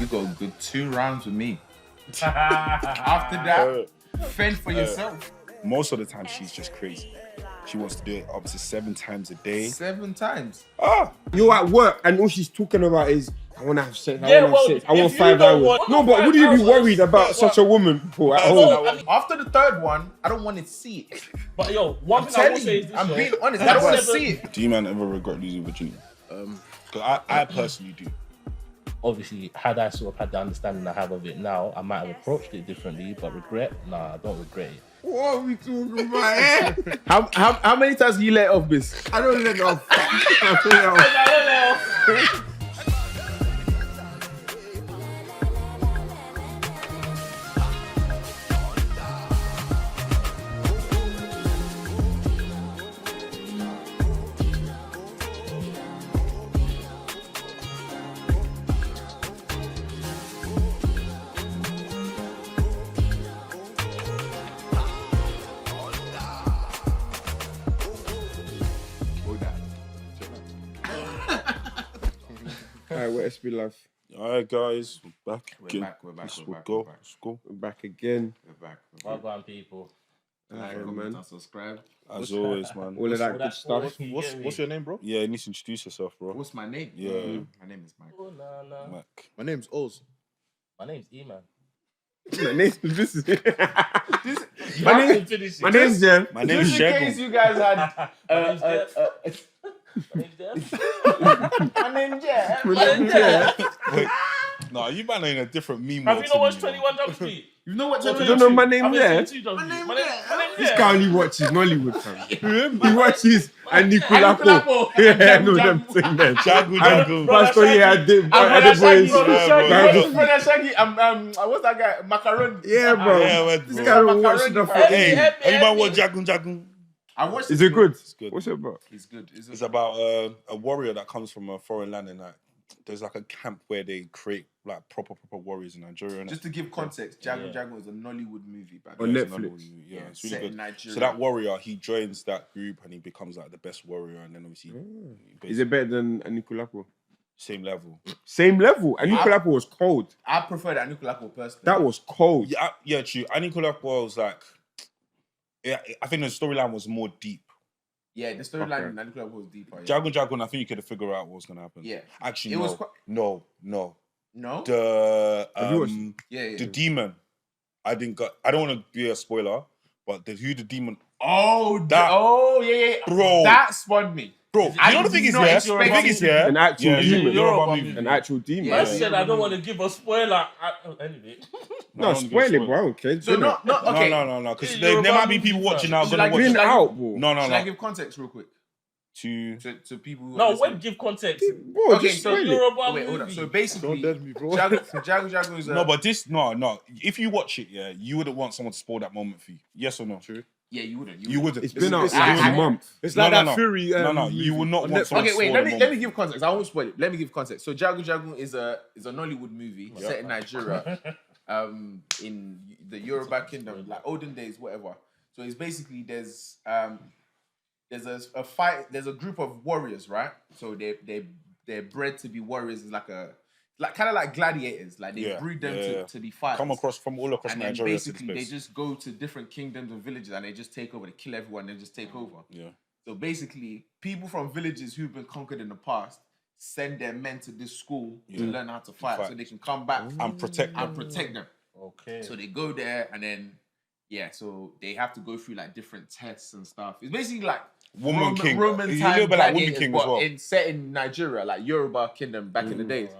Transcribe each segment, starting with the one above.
You got a good 2 rounds with me. After that, fend for yourself. Most of the time, she's just crazy. She wants to do it up to 7 times a day. 7 times. You're at work and all she's talking about is, I want to have sex, I want 5 hours. No, but would you be worried about such a woman at home? After the 3rd one, I don't want to see it. But yo, one thing I will say is this. I'm being honest, I don't want to see it. Do you man ever regret losing virginity? Because I personally do. Obviously, had I sort of had the understanding I have of it now, I might have approached it differently. But regret? Nah, I don't regret it. What are we talking about? How many times do you let off this? I don't let off. I don't let off. Alright, what SB Life? Alright, guys, we're back. We're back. Let's go. We're back again. We're back. Well done, people. Alright, man. Subscribe. As always, man. All of that good stuff. What's your name, bro? Yeah, you need to introduce yourself, bro. What's my name? Yeah. My name is Mike. Oh, nah. Mac. My name's Oz. My name's E-Man. My name's My name's Jen. My name is Just in case Shego. you guys had... My name's Jeff. My name's Jeff. Wait. No, you man are in a different meme. Have you not watched 21 Jump Street? You know what? You don't know my name there? My name's This guy only watches Nollywood, fam. He watches and Nicolapo. Yeah, I know them thing there. Jago. Pastor, yeah, I did. Brother boys. Shaggy. What's that guy? Macaroni. Yeah, bro. Yeah, This guy don't watch enough. Hey, anyone watch Jago? I watched. Is it good? It's good. What's it about? It's good. It's about a warrior that comes from a foreign land and like there's like a camp where they create like proper warriors in Nigeria. Just to give context, Jago is a Nollywood movie. On Netflix. Yeah, it's set really in good. Nigeria. So that warrior, he joins that group and he becomes like the best warrior, and then obviously Is it better than Nicolapo? same level. Same level. And Nicolapo was cold. I prefer that Nicolapo personally. That was cold. Yeah, true. Anikulapo was like, yeah, I think the storyline was more deep. Yeah, the storyline in Nicolapo was deeper. Yeah. Jago, I think you could have figured out what was gonna happen. Yeah. Actually, It no, was quite- no. No? The Have you watched- Yeah. the demon. I don't want to be a spoiler, but who the demon? Yeah. Bro. That spawned me. Bro, I you know the thing did is not here. expect The thing is here. An actual demon. Yoruba movie. An actual demon. Yeah. I said I don't want to give a spoiler. Anyway. No, spoil it, bro. I don't care. So not okay. No. Because Yeah, there might be Yoruba people movie, watching bro. now Should gonna I watch give- Been it. out, bro. No. Should I give context real quick To to people? Who are No, listening? when give context. Bro, Okay, just so spoil it. Yoruba Wait, hold on. movie. So basically, Don't dead me, bro. Jago is a... no, but this no. If you watch it, yeah, you wouldn't want someone to spoil that moment for you. Yes or no? True. Yeah, you wouldn't. You wouldn't. It's been out It's like like- a month. It's No, like no, that Fury. No, you will not want someone Okay, to wait. spoil Let the me moment. give context. I won't spoil it. Let me give context. So Jago is a Nollywood movie set in Nigeria, in the Yoruba kingdom, like olden days, whatever. So it's basically there's a fight. There's a group of warriors, right? So they're bred to be warriors. It's like kind of like gladiators. Like they breed them to be fighters. Come across from all across And then Nigeria. basically they just go to different kingdoms and villages and they just take over. They kill everyone. They just take over. Yeah. So basically, people from villages who've been conquered in the past send their men to this school to learn how to fight, so they can come back And protect them. Okay. So they go there and then so they have to go through like different tests and stuff. It's basically like Woman King. Roman It's a time little bit like Woman gladiators, King as but well. set in Nigeria, like Yoruba kingdom back in the days.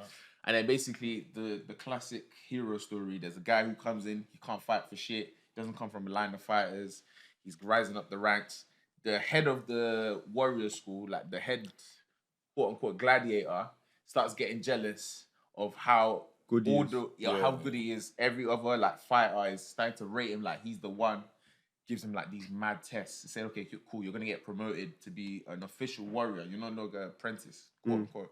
And then basically the classic hero story, there's a guy who comes in, he can't fight for shit, doesn't come from a line of fighters, he's rising up the ranks. The head of the warrior school, like the head quote unquote gladiator, starts getting jealous of how Good he is. how good he is. Every other like fighter is starting to rate him like he's the one. Gives him like these mad tests. Say, okay, cool, you're gonna get promoted to be an official warrior. You're not no apprentice, quote unquote.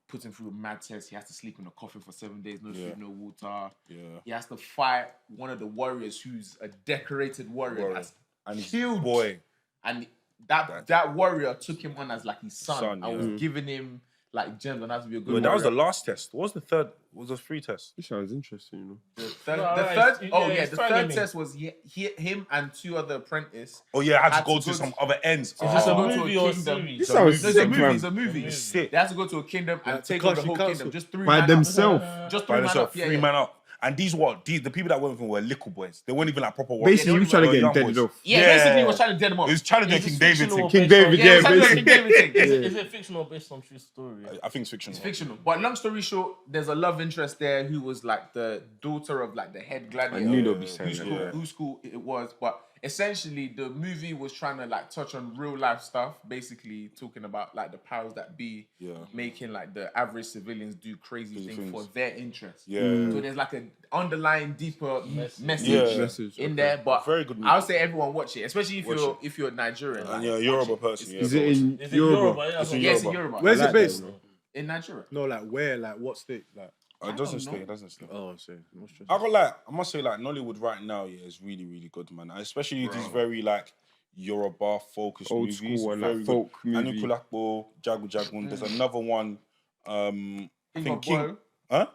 Puts him through a mad test. He has to sleep in a coffin for 7 days, no food, no water. Yeah. He has to fight one of the warriors who's a decorated warrior. That's And he's huge. boy. And that warrior took him on as like his son. Son, and yeah. was giving him like gems on how to be a good But warrior. that was the last test. What was the third? What was the 3 tests? This sounds interesting, you know. The third, No, the right, third, it's- oh yeah, yeah, it's the finding third me. test was him and 2 other apprentices. Oh yeah, I had Had to go to to go some to- other ends. Is this a go to a movie or a kingdom. series? This So sounds No, it's a sick, movie. man. It's a movie. It's sick. They have to go to a kingdom and Like, take over the Takashi whole Castle. kingdom. Just 3 By man themselves. up. Just 3 By man themselves, up. Yeah, 3 yeah. man up. And these the people that went with them were little boys. They weren't even like proper Basically, he was trying to get him young deaded boys. off. Yeah, basically, he was trying to dead him He off. was trying to do Is King this David fictional thing. or King based on- David, Yeah, yeah, he was trying to do a King basically. David thing. Is it fictional or based on true story? I think it's fictional. It's fictional. But long story short, there's a love interest there who was like the daughter of like the head gladiator. I knew they'd be saying that. Yeah. Whose school it was. But essentially, the movie was trying to like touch on real life stuff, basically talking about like the powers that be making like the average civilians do crazy things for their interest. Yeah. So there's like an underlying deeper message Yeah. Message, in okay. there. But Very good movie. I would say everyone watch it, especially if Watch if you're Nigerian. And like, you're a Yoruba person. Yeah, Is it in Is it Yoruba? Yeah, It's in Yeah, it's in Yoruba. Yoruba. Where's I it like based? that, bro. In Nigeria. No, like where? Like what state? Like It doesn't stay. It doesn't stay. oh, so what's I got like I must say like Nollywood right now, yeah, is really really good, man. Especially these very like Yoruba focused Old movies. school and very like folk good. Anu movie. Kulakbo, Jagu Jagun. There's another one. I King think of King. Boy. Huh?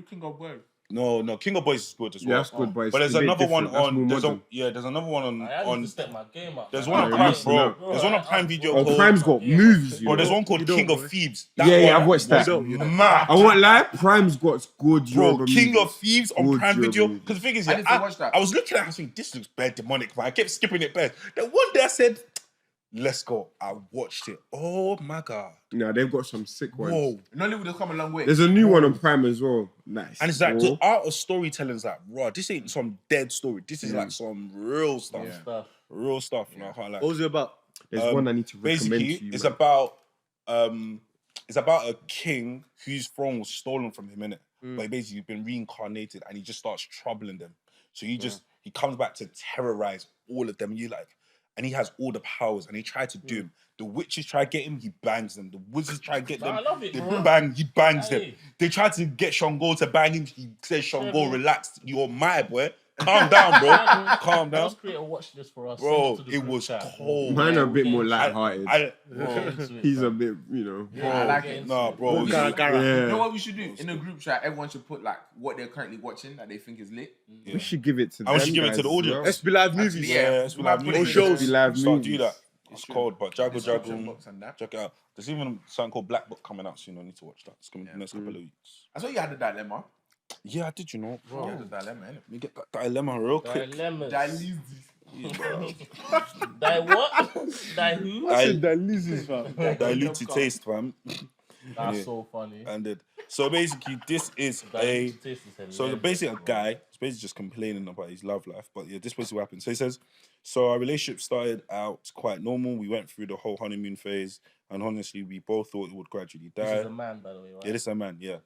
King of Boy. No, King of Boys is good as Yeah, well. that's good, but it's But there's a bit another one different. That's on. more There's modern. there's another one on. I need on to step my game up. there's man. one on Yeah, Prime, listen bro. up. There's one on Prime Video Oh, called. Prime's got movies, you Bro, know. there's one called King of Thieves. That Yeah, one I've watched that. was mad. I won't lie, Prime's got good Bro, Yoruba King movies. of Thieves on Good Prime Yoruba Video. movies. Because the thing is, I yeah, need to watch that. I was looking at it, I was thinking, this looks bad demonic, but I kept skipping it bad. Then one day I said, let's go. I watched it. Oh my God. Nah, they've got some sick ones. Whoa. Nollywood has come a long way. There's a new one on Prime as well. Nice. And it's like, bro. the art of storytelling is like, raw. This ain't some dead story. This is like some real stuff. Stuff. Real stuff. You know, I can't lie. what was it about? There's one I need to recommend Basically, to you. it's man. about a king whose throne was stolen from him, innit? But he basically been reincarnated and he just starts troubling them. So he comes back to terrorize all of them. And he has all the powers and he tried to do him. The witches try to get him, he bangs them. The wizards try to get them, I love it, they bro. he bangs them. Hey. They try to get Shango to bang him. He says, Shango, relax. You're my boy. Calm down, bro. Calm down. Let's create a watch list for us. Bro, Send to the it group was chat. cold. Mine are a bit more I- light-hearted. Bro, He's a bit, you know. I like it. nah, bro. You know Yeah. what we should do? In a group chat, everyone should put like what they're currently watching that they think is lit. We should give it to I them. should give it to the guys as audience. well. SB Live movies. Yeah. It's like Or music. shows. Live Start movies. do that. It's cold, but Jago Description Jago. box and that. Check it out. There's even something called Black Book coming out soon. I need to watch that. It's coming in the next couple of weeks. I saw you had a dilemma. Yeah, I did, you know. You had a dilemma, innit? Let me get that dilemma real quick. Dilemmas. Dilemma. Die what? Die who? Diluted taste, fam. That's so funny. And so basically, this is a. Diluted taste is hilarious, So basically, a bro. guy is basically just complaining about his love life. But yeah, this basically what happened. So he says, so our relationship started out quite normal. We went through the whole honeymoon phase, and honestly, we both thought it would gradually die. This is a man, by the way, right? Yeah, this is a man, yeah.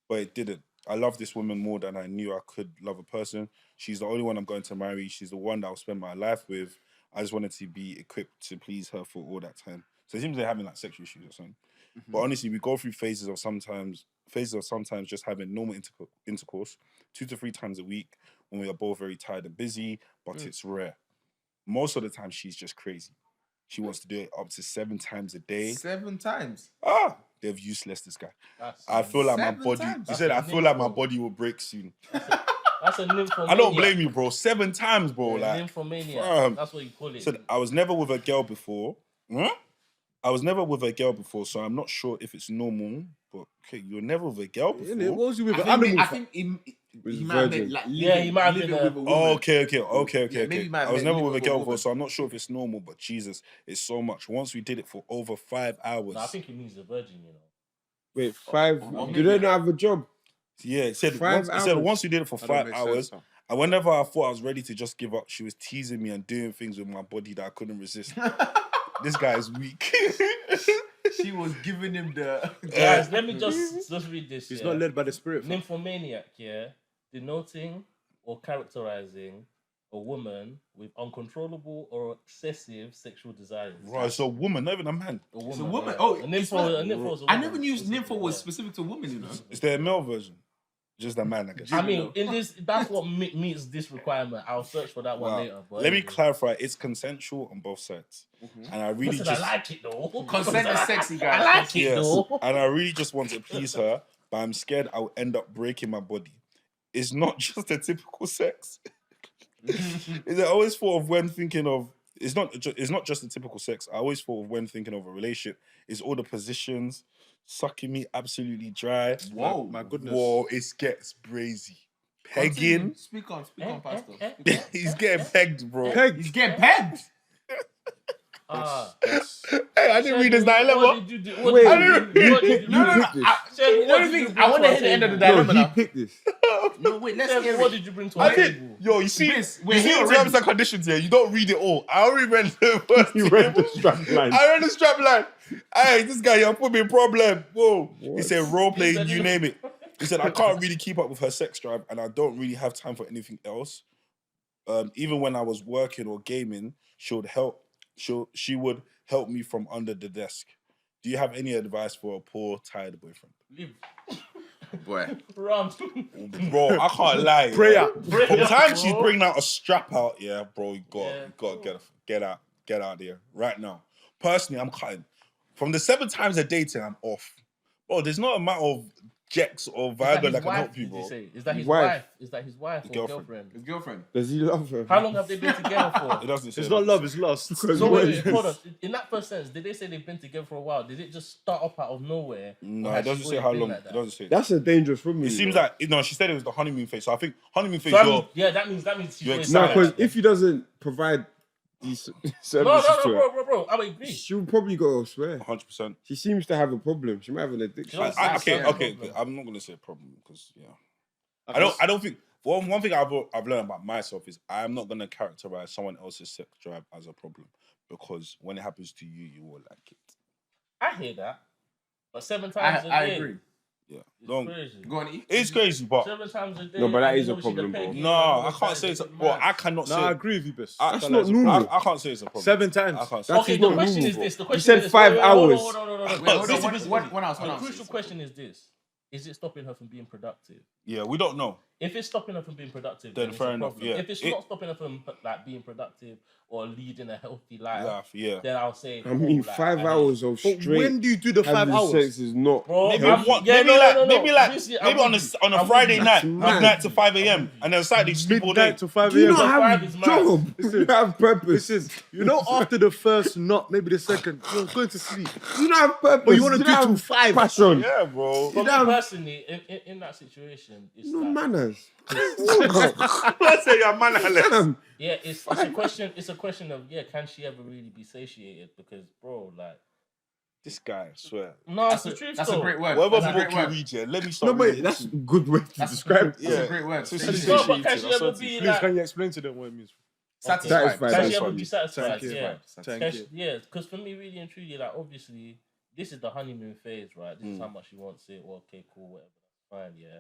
But it didn't. I love this woman more than I knew I could love a person. She's the only one I'm going to marry. She's the one that I'll spend my life with. I just wanted to be equipped to please her for all that time. So it seems they're having like sexual issues or something. But honestly, we go through phases of sometimes just having normal intercourse 2 to 3 times a week when we are both very tired and busy, but it's rare. Most of the time, she's just crazy. She wants to do it up to 7 times a day. 7 times. They've useless this guy. That's I feel like my 7 body. times? He said, I That's feel like my nympho. body will break soon. That's a nymphomaniac. I don't blame you, bro. 7 times, bro. Like, Nymphomaniac. fam. That's what you call it. said I was never with a girl before. I was never with a girl before, so I'm not sure if it's normal. But okay, you're never with a girl What before. was you with? I think he Was might have virgin. been like Yeah, he might have living been a- with a woman. Oh, okay. Yeah, maybe man I was met never you with a with a girl woman. before, so I'm not sure if it's normal. But Jesus, it's so much. Once we did it for over 5 hours. No, I think he means a virgin, you know. Wait, 5? Or Do they not have a job? Yeah, it said 5 once, it said hours? once we did it for That don't 5 make hours. sense, And whenever I thought I was ready to just give up, she was teasing me and doing things with my body that I couldn't resist. This guy is weak. She was giving him the. Guys, let me just read this. He's yeah. not led by the spirit. fam. Nymphomaniac, yeah, denoting or characterizing a woman with uncontrollable or excessive sexual desires. Right, so woman, not even a man. A woman. It's a woman. Yeah. Oh, a it's nympho. not- A nympho is a I woman. never knew Specifically, nympho was yeah. specific to women, you know. Is there a male version? Just a man, I guess. I mean, that's what meets this requirement. I'll search for that one later. But let me clarify: it's consensual on both sides, and I really I just like it though. Consent is sexy, guys. I like it though. and I really just want to please her, but I'm scared I'll end up breaking my body. It's not just a typical sex. I always thought of when thinking of it's not just a typical sex. I always thought of when thinking of a relationship is all the positions, sucking me absolutely dry. Whoa, my goodness. Whoa, it gets brazy. Pegging. Speak on, Pastor. He's getting pegged, bro. He's getting pegged. Hey, I didn't read this dilemma. What did you do? Wait, What did you do? you picked this. I want to hear the end of the dilemma No, he now. picked this. No, wait, let's hear What it. did you bring to I our did. table? Yo, you see, We're you see here the already. terms and conditions here. You don't read it all. I already read the first. You read the strap line. I read the strap line. Hey, this guy, you're putting me in problem. Whoa. He What? said role play, He said you it. name it. He said I can't really keep up with her sex drive, and I don't really have time for anything else. Even when I was working or gaming, she would help me from under the desk. Do you have any advice for a poor, tired boyfriend? Leave. Boy. Run. Bro, I can't lie. Prayer. From the time she's bringing out a strap out, yeah, bro, you got to get out there right now. Personally, I'm cutting. From the 7 times a dating, I'm off. Bro, there's not a matter of Jex or Viagra that can help you, bro. Is that his Wife. wife? Is that his wife or girlfriend? His girlfriend. Does he love her? How long have they been together for? It doesn't say It's that. not love, it's lust. Because So what wait, is hold on. this? In that first sentence, did they say they've been together for a while? Did it just start up out of nowhere? No, Or it has doesn't she say always how been long. like It that? doesn't say. That's a dangerous woman. It seems like she said it was the honeymoon phase. So I think honeymoon phase. So you're yeah, that means she's you're always no, excited. been because like that. if he doesn't provide these services No, to her, bro. I would agree. she'll probably go elsewhere. 100%. She seems to have a problem. She might have an addiction. She does. That's Okay. not a problem. I'm not gonna say a problem because I don't think. One thing I've learned about myself is I'm not gonna characterize someone else's sex drive as a problem because when it happens to you, you will like it. I hear that, but 7 times a day. I agree. Yeah. It's Don't. crazy. Go on, eat. It's crazy, but 7 times a day. No, but that and is a obviously the problem, bro. pegging, no, I and can't say it's. Well, I cannot No, say. I agree with you, Biss. That's not normal. I can't say it's a problem. 7 times. I can't say. That's Okay, not the question normal, is bro. this. The You question said is 5 wait, hours. Hold on. Wait, hold on. One hour. The crucial question is this: is it stopping her from being productive? Yeah, we don't know. If it's stopping her from being productive, Then then it's fair a enough, problem. yeah. If it's not stopping her from being productive or leading a healthy life, Yeah. then I'll say. I mean, like, 5 hours of But straight when do you do the 5 having hours? sex is not. Bro, Maybe I'm- one- yeah, maybe no, maybe Obviously, I'm on with you. a I'm Friday with you. night, mad. midnight to 5 a.m. and then Saturday sleep all day. Midnight to 5 Do you a.m. not Five have is a mad. job? You don't have purpose. Listen, you know, after the first knot, maybe the second, you're going to sleep. You don't have purpose. But you want to don't do till have 5. passion. Yeah, bro. For me don't- personally, in that situation, it's No like, manners. I say you're mannerless. Damn. yeah, it's a question. It's a question of can she ever really be satiated? Because bro, like, This guy, I swear. no, it's the truth. That's though. a great word. Whatever That's a great book you word. read here, let me start No, but reading that's a books. good way to describe it. That's a great word. So Satiated. she's No, but can satiated, she I ever swear to be you. Please, like? can you explain to them what it means? Satisfied. Satisfied. Can she That's ever funny. be satisfied? Thank you. Yeah. Thank Can you. she- yeah, because for me, really and truly, like, obviously, this is the honeymoon phase, right? This is how much she wants it. Well, okay, cool, whatever, that's fine, yeah.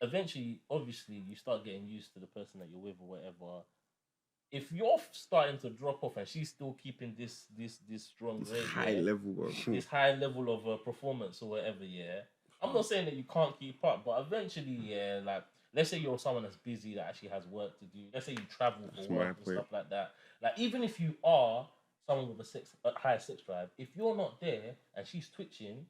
Eventually, obviously, you start getting used to the person that you're with or whatever. If you're starting to drop off and she's still keeping this strong rate, High level, bro. this high level of performance or whatever, yeah. I'm not saying that you can't keep up, but eventually, yeah, like, let's say you're someone that's busy that actually has work to do. Let's say you travel for my work and point. stuff like that. Like, even if you are someone with a higher sex drive, if you're not there and she's twitching,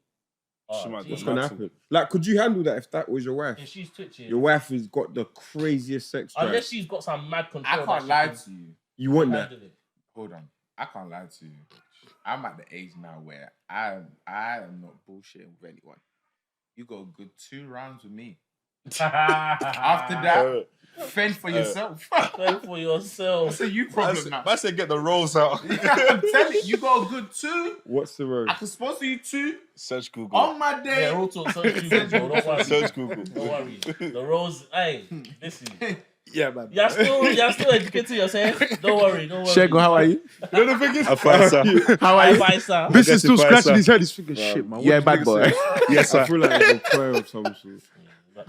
She might geez, What's go gonna happen? Like, could you handle that if that was your wife? if she's twitching, Your wife has got the craziest sex drive. unless she's got some mad I control, can't lie to you. You want that? handle it. Hold on. I can't lie to you. I'm at the age now where I am not bullshitting with anyone. You got a good 2 rounds with me. After that, fend for yourself. Fend for yourself. That's a you problem now. I said get the rolls out. I'm telling you, you got a good 2. What's the road? I can sponsor you 2 Search Google. on my day. Yeah, real talk. Search Google, bro. Don't worry. Search Google. Don't worry. The rose, hey, listen. Yeah, man. You're still educating yourself. Don't worry. Shego, how are you? You know the thing is? I find sir. How are you? Bye, sir. This is still Justify, scratching sir. his head. He's thinking, shit, man. Yeah, bad boy. Yes, I sir. feel like it's a prayer of some sort.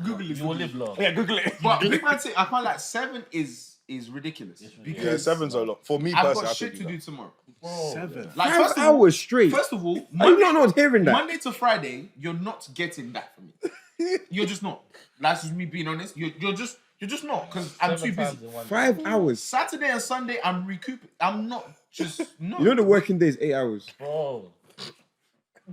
Google it. You will live long. Yeah, Google it. But big man say I can't like 7 is ridiculous. ridiculous. Yeah, 7's a lot. For me I've personally, got I shit could to do do that. tomorrow. Bro, 7. Like 5 first of all, hours straight. First of all, Are you not hearing that? Monday to Friday, you're not getting that from me. You're just not. That's just me being honest. You're just not because I'm too 7 busy. times in 1 day. 5 hours. Saturday and Sunday, I'm recouping. I'm not just no. You know the working day is 8 hours.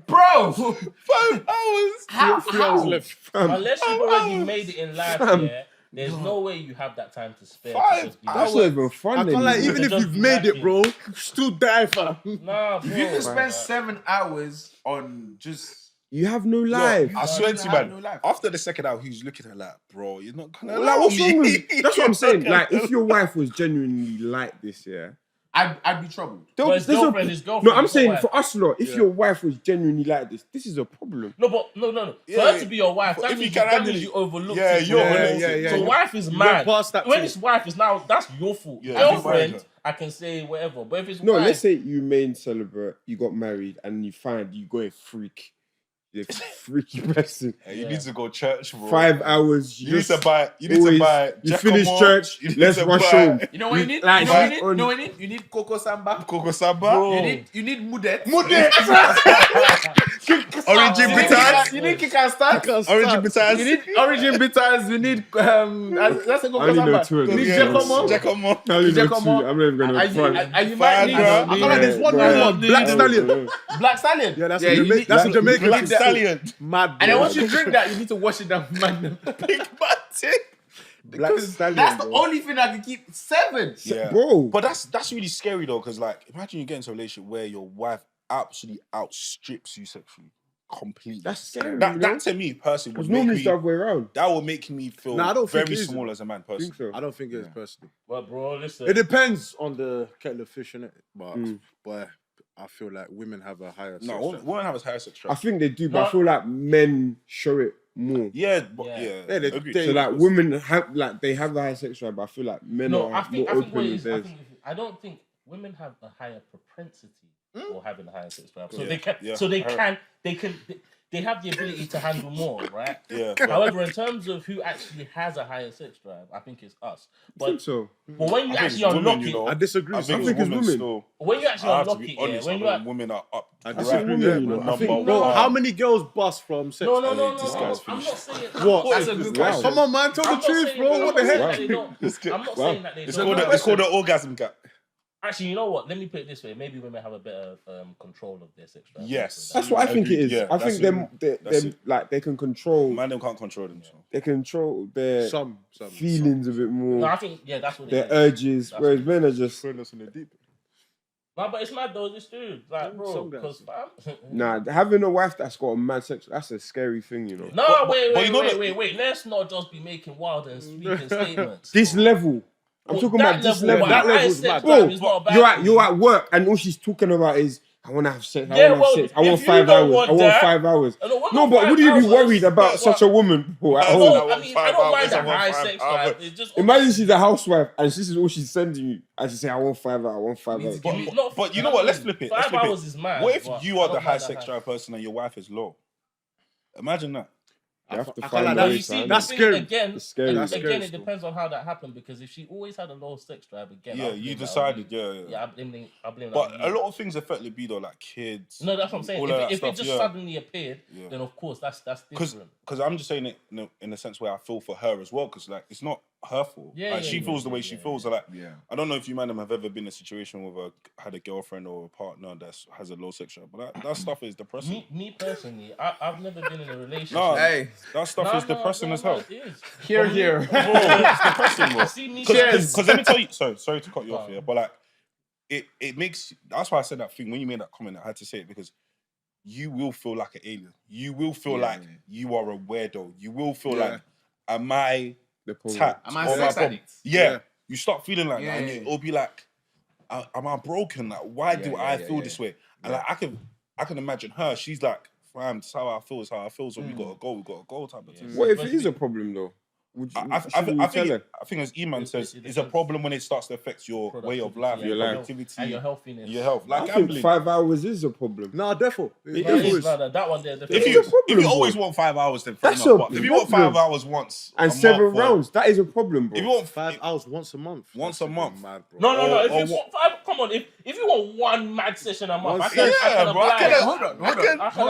Bro, 5 hours. how? 3 hours left. Fam, Unless you've already made it in life, yeah, there's no way you have that time to spare. To just be that's not even fun. I can't lie, anymore. even if Just you've be made it, happy. bro, still die, fam. Nah, bro. You can spend 7 hours on just. You have no life. I swear to you, have man. no life. After the second hour, he's looking at her like, bro, you're not gonna Like, what's allow wrong me. with you? That's what I'm saying. Like, if your wife was genuinely like this, yeah. I'd be troubled. Don't- But his there's girlfriend, his girlfriend. No, I'm his saying wife. for us lot, if your wife was genuinely like this is a problem. No, but no. Yeah, For her to be your wife, but that if means you can that handle means it- you overlooked Yeah, it. you're bro. overlooked So yeah. wife is You mad. went past that When too. it's wife is now, that's your fault. Yeah, Girlfriend, you might. I can say whatever. But if it's No, wife, let's say you main celibate, you got married, and you find you go a freak. You're a freaky person. Hey, you need to go church, bro. 5 hours. You need to buy. You need to buy. You finish Giacomo, church. you need Let's to rush buy home. You know what you need? Like, You know what you need? on- You know what you need? You need Coco Samba. Coco Samba. Bro. You need Mudet. Origin You need bitters. You need kick and start. Origin bitters. You need origin bitters. You need that's a I Coco only know Samba. two of You them. need Yeah. Giacomo. Giacomo. I only know Giacomo. two. I'm not even gonna front. And you might need Fandra. I can't lie, there's one bro. more, Black Stallion. Black Stallion. Yeah, that's you a need- Jamaican. That's a Jamaican. Black Stallion. Mad. And then bro. once you drink that, you need to wash it down, man. Big Matty. Black Stallion, That's the bro. only thing I can keep 7. Yeah, Bro. But that's really scary though, because like, imagine you get into a relationship where your wife absolutely outstrips you sexually, completely. That's scary. That to me personally Because would make normally me. it's the other way around. That would make me feel Nah, I don't think very it is. small as a man I personally. think so. I don't think it is personally. But bro, listen. It depends on the kettle of fish, innit? But I feel like women have a higher. No, sex drive. women have a higher sex I drive. think they do, but No. I feel like men show it more. Yeah, but Yeah. yeah, Yeah, they- agree. they- So like women have like they have the high sex drive, but I feel like men No, are I think more what open it with is. I theirs. think I don't think women have a higher propensity for having a higher sex drive. So Yeah, they can. yeah, So they I heard. can. They can. They have the ability to handle more, right? Yeah. However, in terms of who actually has a higher sex drive, I think it's us. I think But so. but when you I think actually it's unlock women, you it, know. I disagree. I with think you. think it's it's women women. still. when you actually I have to unlock be it, honest. when I you think women are up. I right? disagree. women, Yeah, you know. man. I think- Number Bro, one. how many girls bust from sex? no, This guy's I'm finished. not saying What? That's a good Wow. question. Come on, man. Tell I'm the not truth, saying- bro. I'm What not the saying heck? that they don't- I'm not saying that they It's don't. called the orgasm gap. Actually, you know what? Let me put it this way. Maybe women have a better control of their sex drive. Yes. That's what I think it Agreed, is. yeah, I that's think them, That's them it. like they can control. Man, them can't control themselves. They control their Some feelings a bit more, No, I think that's what their it is. urges. That's Whereas what men are just Throwing us in the deep. No, but it's mad though. It's true. Like, bro, Some guys. because fam. nah. Having a wife that's got a mad sex, that's a scary thing, you know. No, but you know wait. Let's not just be making wild and speaking statements. This level, I'm Well, talking that about this level, level. but That high level's sex mad. drive Bro, is not a bad you're thing. at work and all she's talking about is I want to have sex. I Yeah, want to well, have sex. I if want you 5 don't hours. want I want that- 5 hours. No, what No, not but 5 wouldn't you be hours? worried about But such a woman bro, at No, home? No, I mean, I don't mind a I want high 5 sex hours. drive. It's just Imagine she's a housewife and this is all she's sending you. And she say, I want 5 hours. I want 5 hours. But you know what? Let's flip it. Let's 5 flip it. hours is mad. What if but you I are the don't high mind that sex drive person and your wife is low? Imagine that. You have to I find can't a lie, Now way, you see, son. that's the thing scary. Again, It's scary. That's again, scary it still. depends on how that happened. Because if she always had a low sex drive, again, Yeah, I'll you blame that decided. on you. Yeah. Yeah, I blame that. But on a you. lot of things affect libido, like kids. No, that's what I'm saying. all of that If it stuff, just yeah. suddenly appeared, Yeah. then of course that's Because different. I'm just saying it in a sense where I feel for her as well, because like it's not her fault. Yeah, Like, yeah, she yeah, feels the way yeah, she yeah, feels. So, like, Yeah. I don't know if you man have ever been in a situation with had a girlfriend or a partner that has a low sex drive, but that stuff is depressing. Me personally, I've never been in a relationship. No, Hey, that stuff is depressing as hell. It is. here, For me- here. Bro, it's depressing, bro. See me. Because let me tell you, sorry to cut you off Wow. here, but like it makes. That's why I said that thing when you made that comment. I had to say it because you will feel like an alien. You will feel Yeah, like yeah. you are a weirdo. You will feel Yeah. like, am I The polar. tapped? Am I or a sex prob- addict? Yeah. Yeah. You start feeling like Yeah, that, and yeah. it'll be like, am I broken? Like, why do Yeah, I yeah, feel yeah. this way? And like, I can imagine her. She's like, fam, this is how I feel. It's how I feel. So we gotta go. We gotta go. Type of thing. What if it is a problem though? I think as E-Man says, it's a problem when it starts to affect your way of life, your productivity, and your healthiness. Your health. Like I think 5 hours is a problem. No, therefore. That one there. If you always want 5 hours, then fair enough. But if you want 5 hours once and 7 rounds, that is a problem, bro. If you want 5 hours once a month. Mad, bro. No. If you want 5, come on. If you want one mad session a month, I can hold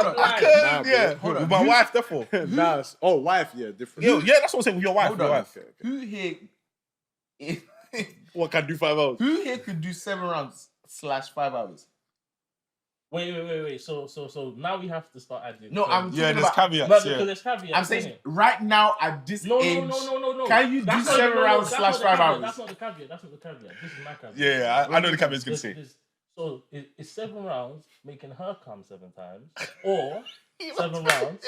on. With my wife, therefore. Wife, yeah, different. Yeah, that's what I'm saying. With your wife, Who here? What can do 5 hours? Who here could do 7 rounds / 5 hours? Wait. So now we have to start adding. No, I'm talking there's about caveats. No, because there's caveats. I'm saying right now at this age. No. Can you do 7 rounds / 5 hours? That's not the caveat. This is my caveat. Yeah, I know the caveat's gonna say. So it's 7 rounds making her come 7 times, or 7 rounds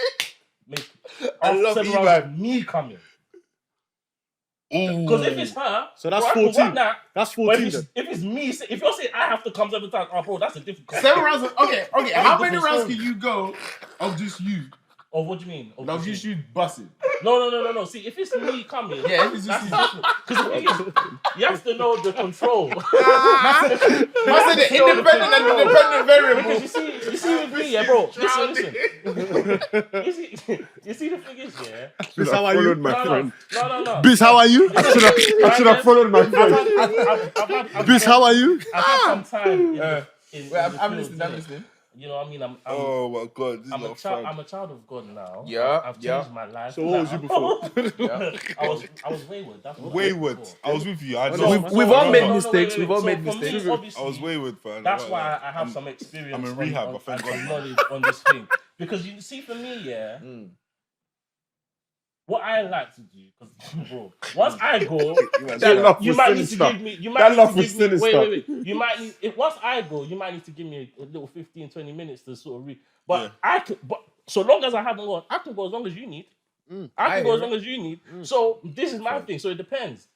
make seven rounds me coming. Because if it's her, so that's 14. That's 14. If it's me, if you're saying I have to come 7 times, bro, that's a difficult. 7 rounds. Okay. How many rounds can you go of just you? Or what do you mean? Of just you busting? No. See, if it's me coming, if it's just you. Because you have to know the control. Must say the independent and the dependent variable. Because you see with me, bro. Listen. You see the thing is, Biz, how are you? No. Biz, how are you? I should have followed my friend. Biz, how are you? I've had some time I'm listening. You know what I mean? Oh my God, I'm a child of God now. Yeah, I've changed my life. So what was you before? I was wayward. That's what wayward. I was with you. We've all made mistakes. We've all made mistakes. I was wayward, man. That's why I have some experience. I'm in rehab. I thank God. Knowledge on this thing, because you see, for me, what I like to do, because bro, once I go, you might need to give me. Wait. You might need. Once I go, you might need to give me a little 15-20 minutes to sort of read. But I can. But so long as I haven't gone, I can go as long as you need. I can go as long as you need. So this is my thing. So it depends.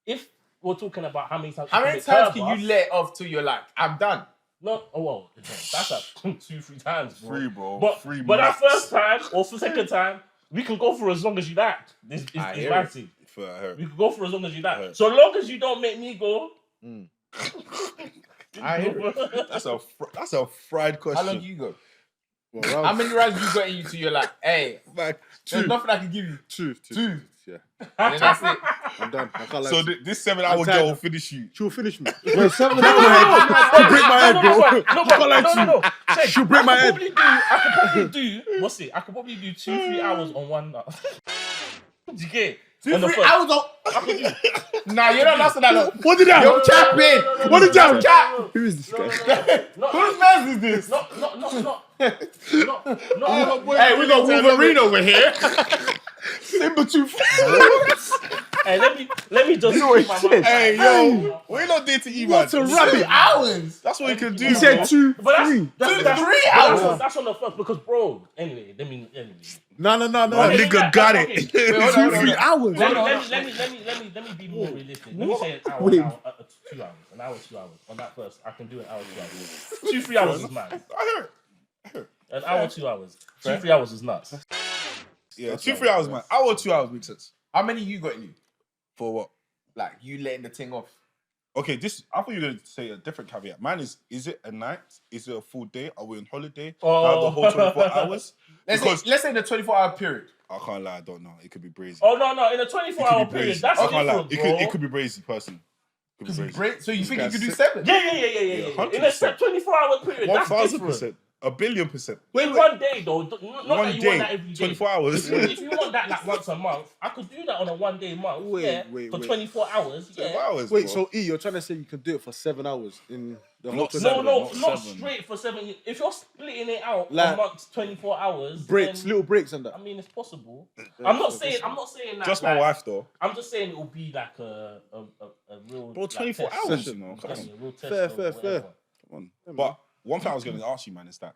If we're talking about how many times can you let off till you're like, I'm done? No, that's at 2-3 times, bro. 3, bro. But 3 that max. first time or for second time, we can go for as long as you like. This is my thing. We can go for as long as you like. So long as you don't make me go. I hear it. That's a fried question. How long do you go? Well, how many rounds you got in you till you're like, hey, there's nothing I can give you? 2. Yeah. And then that's it. I'm done. I can't So this 7-hour girl will finish you. She'll finish me. Wait, 7 She'll break my head, bro. No. She'll break my head. I could probably do. What's it? I could probably do 2-3 hours on one night. Do you get? 2-3 hours on. Nah, you're not lasting that long. What did that? You're capping. What did that? Who is this guy? Whose mess is this? No. Hey, we got Wolverine over here. Simba 2. Hey, let me just. Hey, yo, we're not there to eat, man. What's a rabbit? Hours. That's what you can do. He said 2, 3. That's 3 hours. That's on the first, because bro. Anyway. No. Nigga got it. 2-3 hours. Let me be more realistic. Let me say an hour, 2 hours. An hour, 2 hours. On that first, I can do an hour, 2 hours. 2-3 hours is mad. I heard. An hour, 2 hours. 2-3 hours is nuts. Yeah, 2-3 hours, man. Hour, 2 hours makes sense. How many you got in you? For what? Like you letting the thing off? Okay, I thought you were going to say a different caveat. Mine is it a night? Is it a full day? Are we on holiday? The whole 24 hours? Let's say the 24-hour period. I can't lie, I don't know. It could be brazy. Oh, no. In a 24-hour period, that's different, bro. It could be brazy, personally. So you think you could do 7? Yeah. In a 24-hour period, that's different. 1,000%. 1,000,000,000. In one day, though. Not that you want that every day. 24 hours. If you want that like once a month, I could do that on a 1 day month. For 24 hours. Yeah. 12 hours, Wait, bro. So you're trying to say you can do it for 7 hours in the whole? Not straight for 7. If you're splitting it out like, amongst 24 hours, breaks, then, little breaks and that. I mean, it's possible. I'm not saying that. Just my wife, though. I'm just saying it will be like a real. Bro, 24 test hours, session. you know. Come on. A real test Fair. Come on. But one thing I was going to ask you, man, is that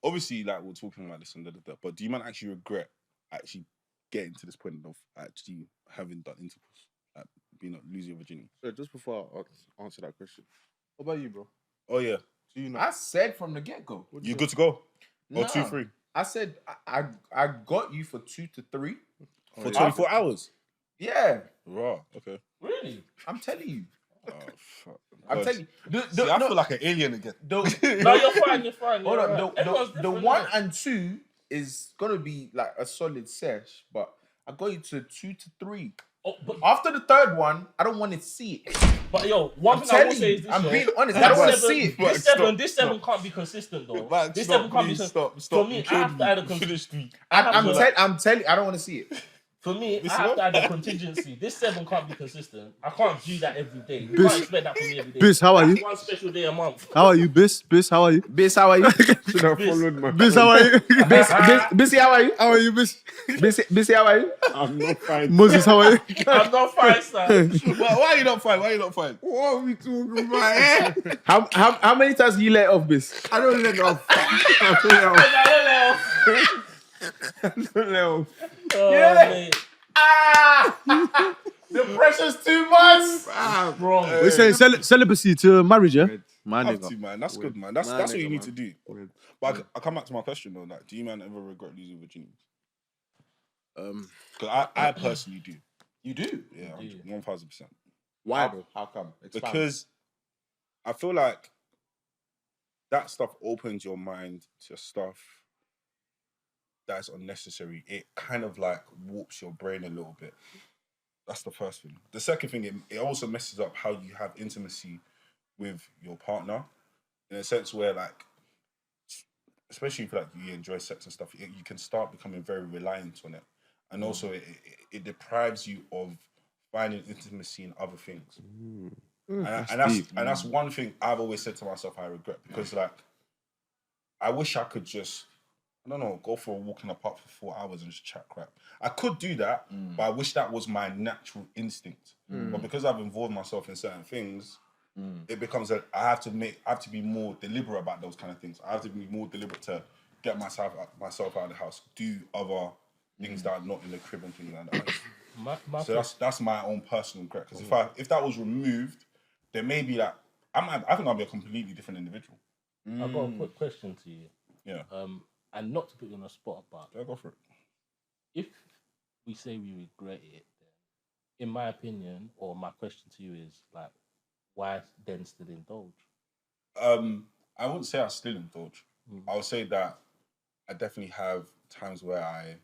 obviously, like, we're talking about this and but do you man actually regret actually getting to this point of actually having done intercourse, like losing your virginity? So just before I answer that question, what about you, bro? Oh yeah, Do you know? I said from the get-go. you good to go? No. Or 2-3? I said I got you for 2 to 3. For 24 hours? Yeah. Raw. Okay. Really? I'm telling you. Oh, fuck. I'm telling you. See, I feel like an alien again. No, you're fine. Hold on. Right. The 1 and 2 is gonna be like a solid sesh, but I got you to 2 to 3. Oh, but After the third one, I don't want to see it. one thing I will say is this. I'm yeah, being honest. I don't want to see it. This seven can't be consistent though. Man, this stop, seven can't be please, consistent. stop. For me, You I have killed to add a me. contingency. I'm telling you, I don't want to see it. For me, I have to add a contingency. This 7 can't be consistent. I can't do that every day. You Bis- can't expect that from me every day. Bis, how are That's you? one special day a month. How are you, Bis? Bis, how are you? Bis, how are you? Should have followed my. Bis, how are you? Bissy, how are you? How are you, Bis? Bissy, how are you? I'm not fine. Moses, how are you? I'm not fine, sir. Why are you not fine? What are we talking about? Eh? How many times do you let off, Bis? I don't let off. I don't let off. I don't let off. Mate. The pressure's too much. Wrong. We're saying celibacy to marriage, yeah? My Have nigga. to, man. That's good, man. That's what you need to do. Word. But I come back to my question though. Like, do you man ever regret losing virginity? Because I personally do. You do? Yeah, 1,000%. Why though? How come? Expound. Because I feel like that stuff opens your mind to stuff that's unnecessary. It kind of like warps your brain a little bit. That's the first thing. The second thing, it also messes up how you have intimacy with your partner, in a sense where, like, especially if like you enjoy sex and stuff, you can start becoming very reliant on it, and also it deprives you of finding intimacy in other things. And that's one thing I've always said to myself I regret, because like I wish I could just, I don't know, go for a walk in the park for 4 hours and just chat crap. I could do that, but I wish that was my natural instinct. But because I've involved myself in certain things, it becomes that I have to be more deliberate about those kind of things. I have to be more deliberate to get myself out of the house, do other things that are not in the crib and things like that. So that's my own personal regret. Because if that was removed, then maybe like I think I'll be a completely different individual. I've got a quick question to you. Yeah. And not to put you on the spot, but Yeah, go for it. if we say we regret it, then in my opinion, or my question to you is like, why then still indulge? I wouldn't say I still indulge. I would say that I definitely have times where I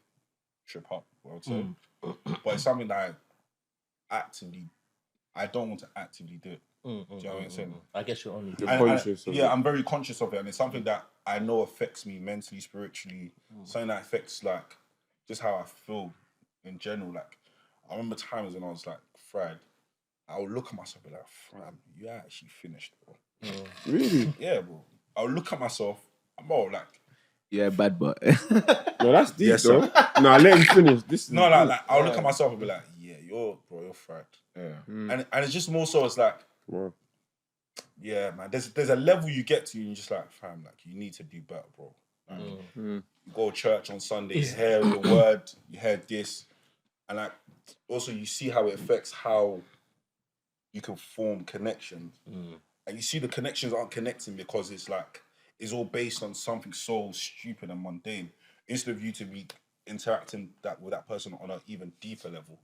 trip up, I would say. But it's something that I don't want to actively do it. Do you know what I'm saying? I guess you're only Conscious of it. I'm very conscious of it, and it's something that I know affects me mentally, spiritually. Something that affects like just how I feel in general. Like I remember times when I was like fried, I would look at myself and be like, "Fam, you actually finished, bro." Really? Yeah, bro. I would look at myself. I'm all like, Yeah, bad boy. No, that's deep, Yes, though. No, let him finish. This is no, like I would look at myself and be like, "Yeah, you're fried." Yeah. And it's just more so. It's like, Bro. yeah, man. There's a level you get to, and you're just like, fam, like you need to do better, bro. Like, you go to church on Sunday, you hear the word, you hear this, and like also you see how it affects how you can form connections, and you see the connections aren't connecting because it's like it's all based on something so stupid and mundane, instead of you to be interacting with that person on an even deeper level.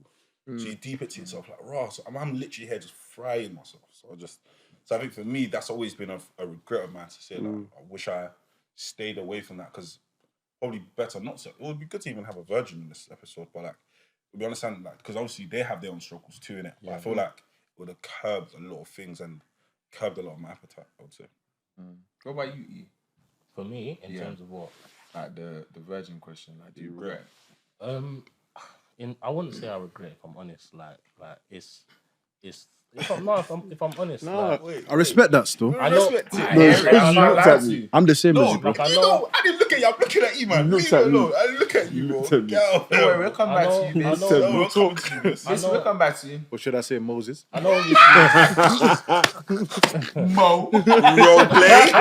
So you deep it to yourself, like, raw. So I'm literally here just frying myself. So I think for me, that's always been a regret of mine to say, like, I wish I stayed away from that, because probably better not to. It would be good to even have a virgin in this episode, but like, we understand, like, because obviously they have their own struggles too, innit? But I feel like it would have curbed a lot of things and curbed a lot of my appetite, I would say. What about you, E? for me in terms of what? Like the virgin question, like do you regret? I wouldn't say I regret, if I'm honest. Like it's if I'm honest, I respect that still. I know. I'm the same as you, bro. Like, I know. I didn't look at you. I'm looking at you, man. looked at me. I didn't look at you, bro. looked at me. Get out. Don't worry, we'll come back to you, I Biz. know. We'll talk to you. We'll come back to you. Or should I say Moses? I know. Mo. Role play.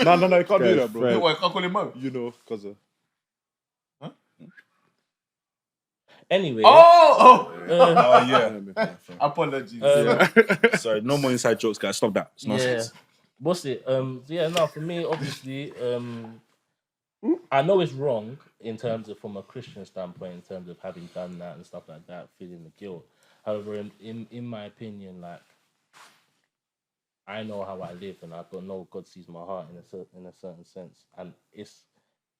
No, you can't do that, bro. Don't worry, I'll call him Mo. You know, because Anyway. Oh yeah. Apologies. Sorry, no more inside jokes, guys. Stop that. It's nonsense. What's it? No, for me, obviously, I know it's wrong in terms of from a Christian standpoint, in terms of having done that and stuff like that, feeling the guilt. However, in my opinion, like I know how I live, and I know God sees my heart in a certain sense, and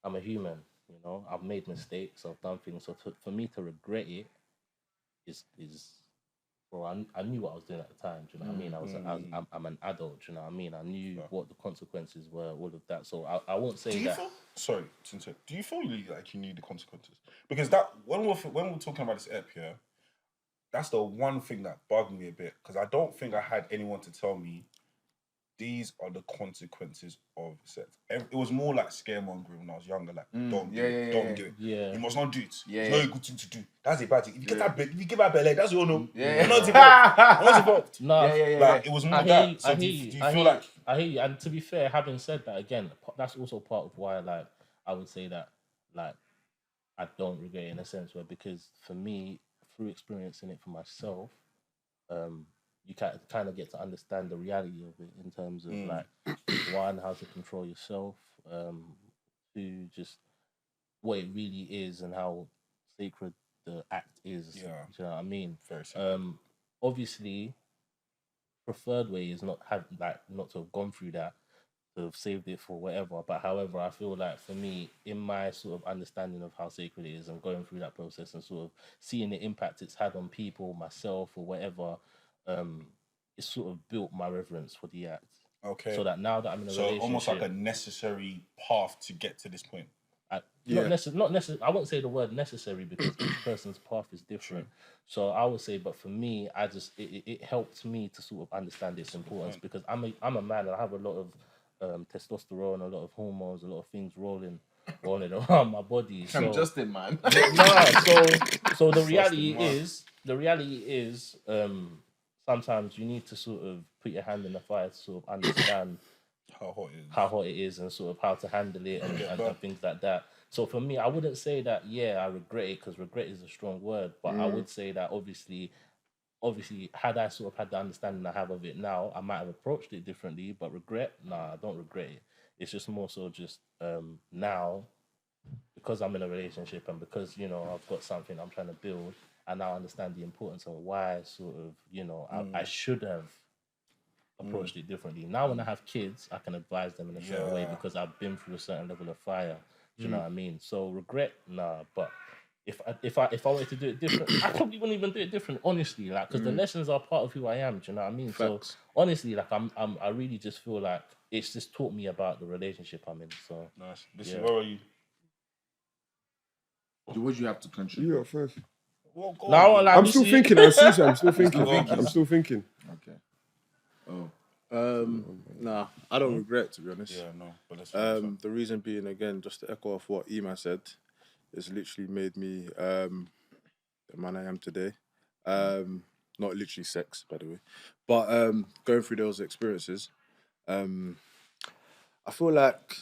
I'm a human, you know. I've made mistakes, I've done things, so for me to regret it is well, I knew what I was doing at the time. Do you know what I mean? I'm an adult. Do you know what I mean? I knew what the consequences were, all of that. So I won't say that. Sorry, Tinto, do you feel like you knew the consequences? Because that when we're talking about this ep here, that's the one thing that bugged me a bit because I don't think I had anyone to tell me these are the consequences of sex. It was more like scaremongering when I was younger. Like, don't do it. Yeah. You must not do it. Yeah, it's not a good thing to do. That's a bad thing. If you get that if you give that belly, that's your no. Yeah. You're not involved. You're not involved. No, Like, it was more that. So do you feel like... I hear you. And to be fair, having said that, again, that's also part of why, like, I would say that, like, I don't regret it in a sense where, because for me, through experiencing it for myself, you kind of get to understand the reality of it in terms of like one, how to control yourself, two, just what it really is and how sacred the act is. Yeah. Do you know what I mean? Very simple. Obviously, preferred way is not to have gone through that, to have saved it for whatever. But however, I feel like for me, in my sort of understanding of how sacred it is and going through that process and sort of seeing the impact it's had on people, myself or whatever, it's sort of built my reverence for the act. Okay. So that now that I'm in a relationship, almost like a necessary path to get to this point. Not necessarily. I won't say the word necessary because each person's path is different. So I would say, but for me, it helped me to sort of understand its importance because I'm a man and I have a lot of testosterone, a lot of hormones, a lot of things rolling around my body. So, I'm just in, man. So the reality is, sometimes you need to sort of put your hand in the fire to sort of understand how hot it is and sort of how to handle it and things like that. So for me, I wouldn't say that, I regret it, because regret is a strong word, but I would say that obviously, had I sort of had the understanding I have of it now, I might have approached it differently, but regret, I don't regret it. It's just more so just now, because I'm in a relationship and because, I've got something I'm trying to build, I now understand the importance of why sort of, I should have approached it differently. Now when I have kids, I can advise them in a certain way because I've been through a certain level of fire. Do you know what I mean? So regret, but if I wanted to do it different, I probably wouldn't even do it different, honestly, like, because the lessons are part of who I am. Do you know what I mean? Facts. So honestly, like, I really just feel like it's just taught me about the relationship I'm in. So nice. Where are you? What do you have to contribute? You go first. Well, go now on. I'm still thinking. I'm still thinking. Okay. Oh. Nah, I don't regret, to be honest. Yeah, no. But let's the reason being, again, just to echo off what Eman said, it's literally made me the man I am today. Not literally sex, by the way, but going through those experiences, I feel like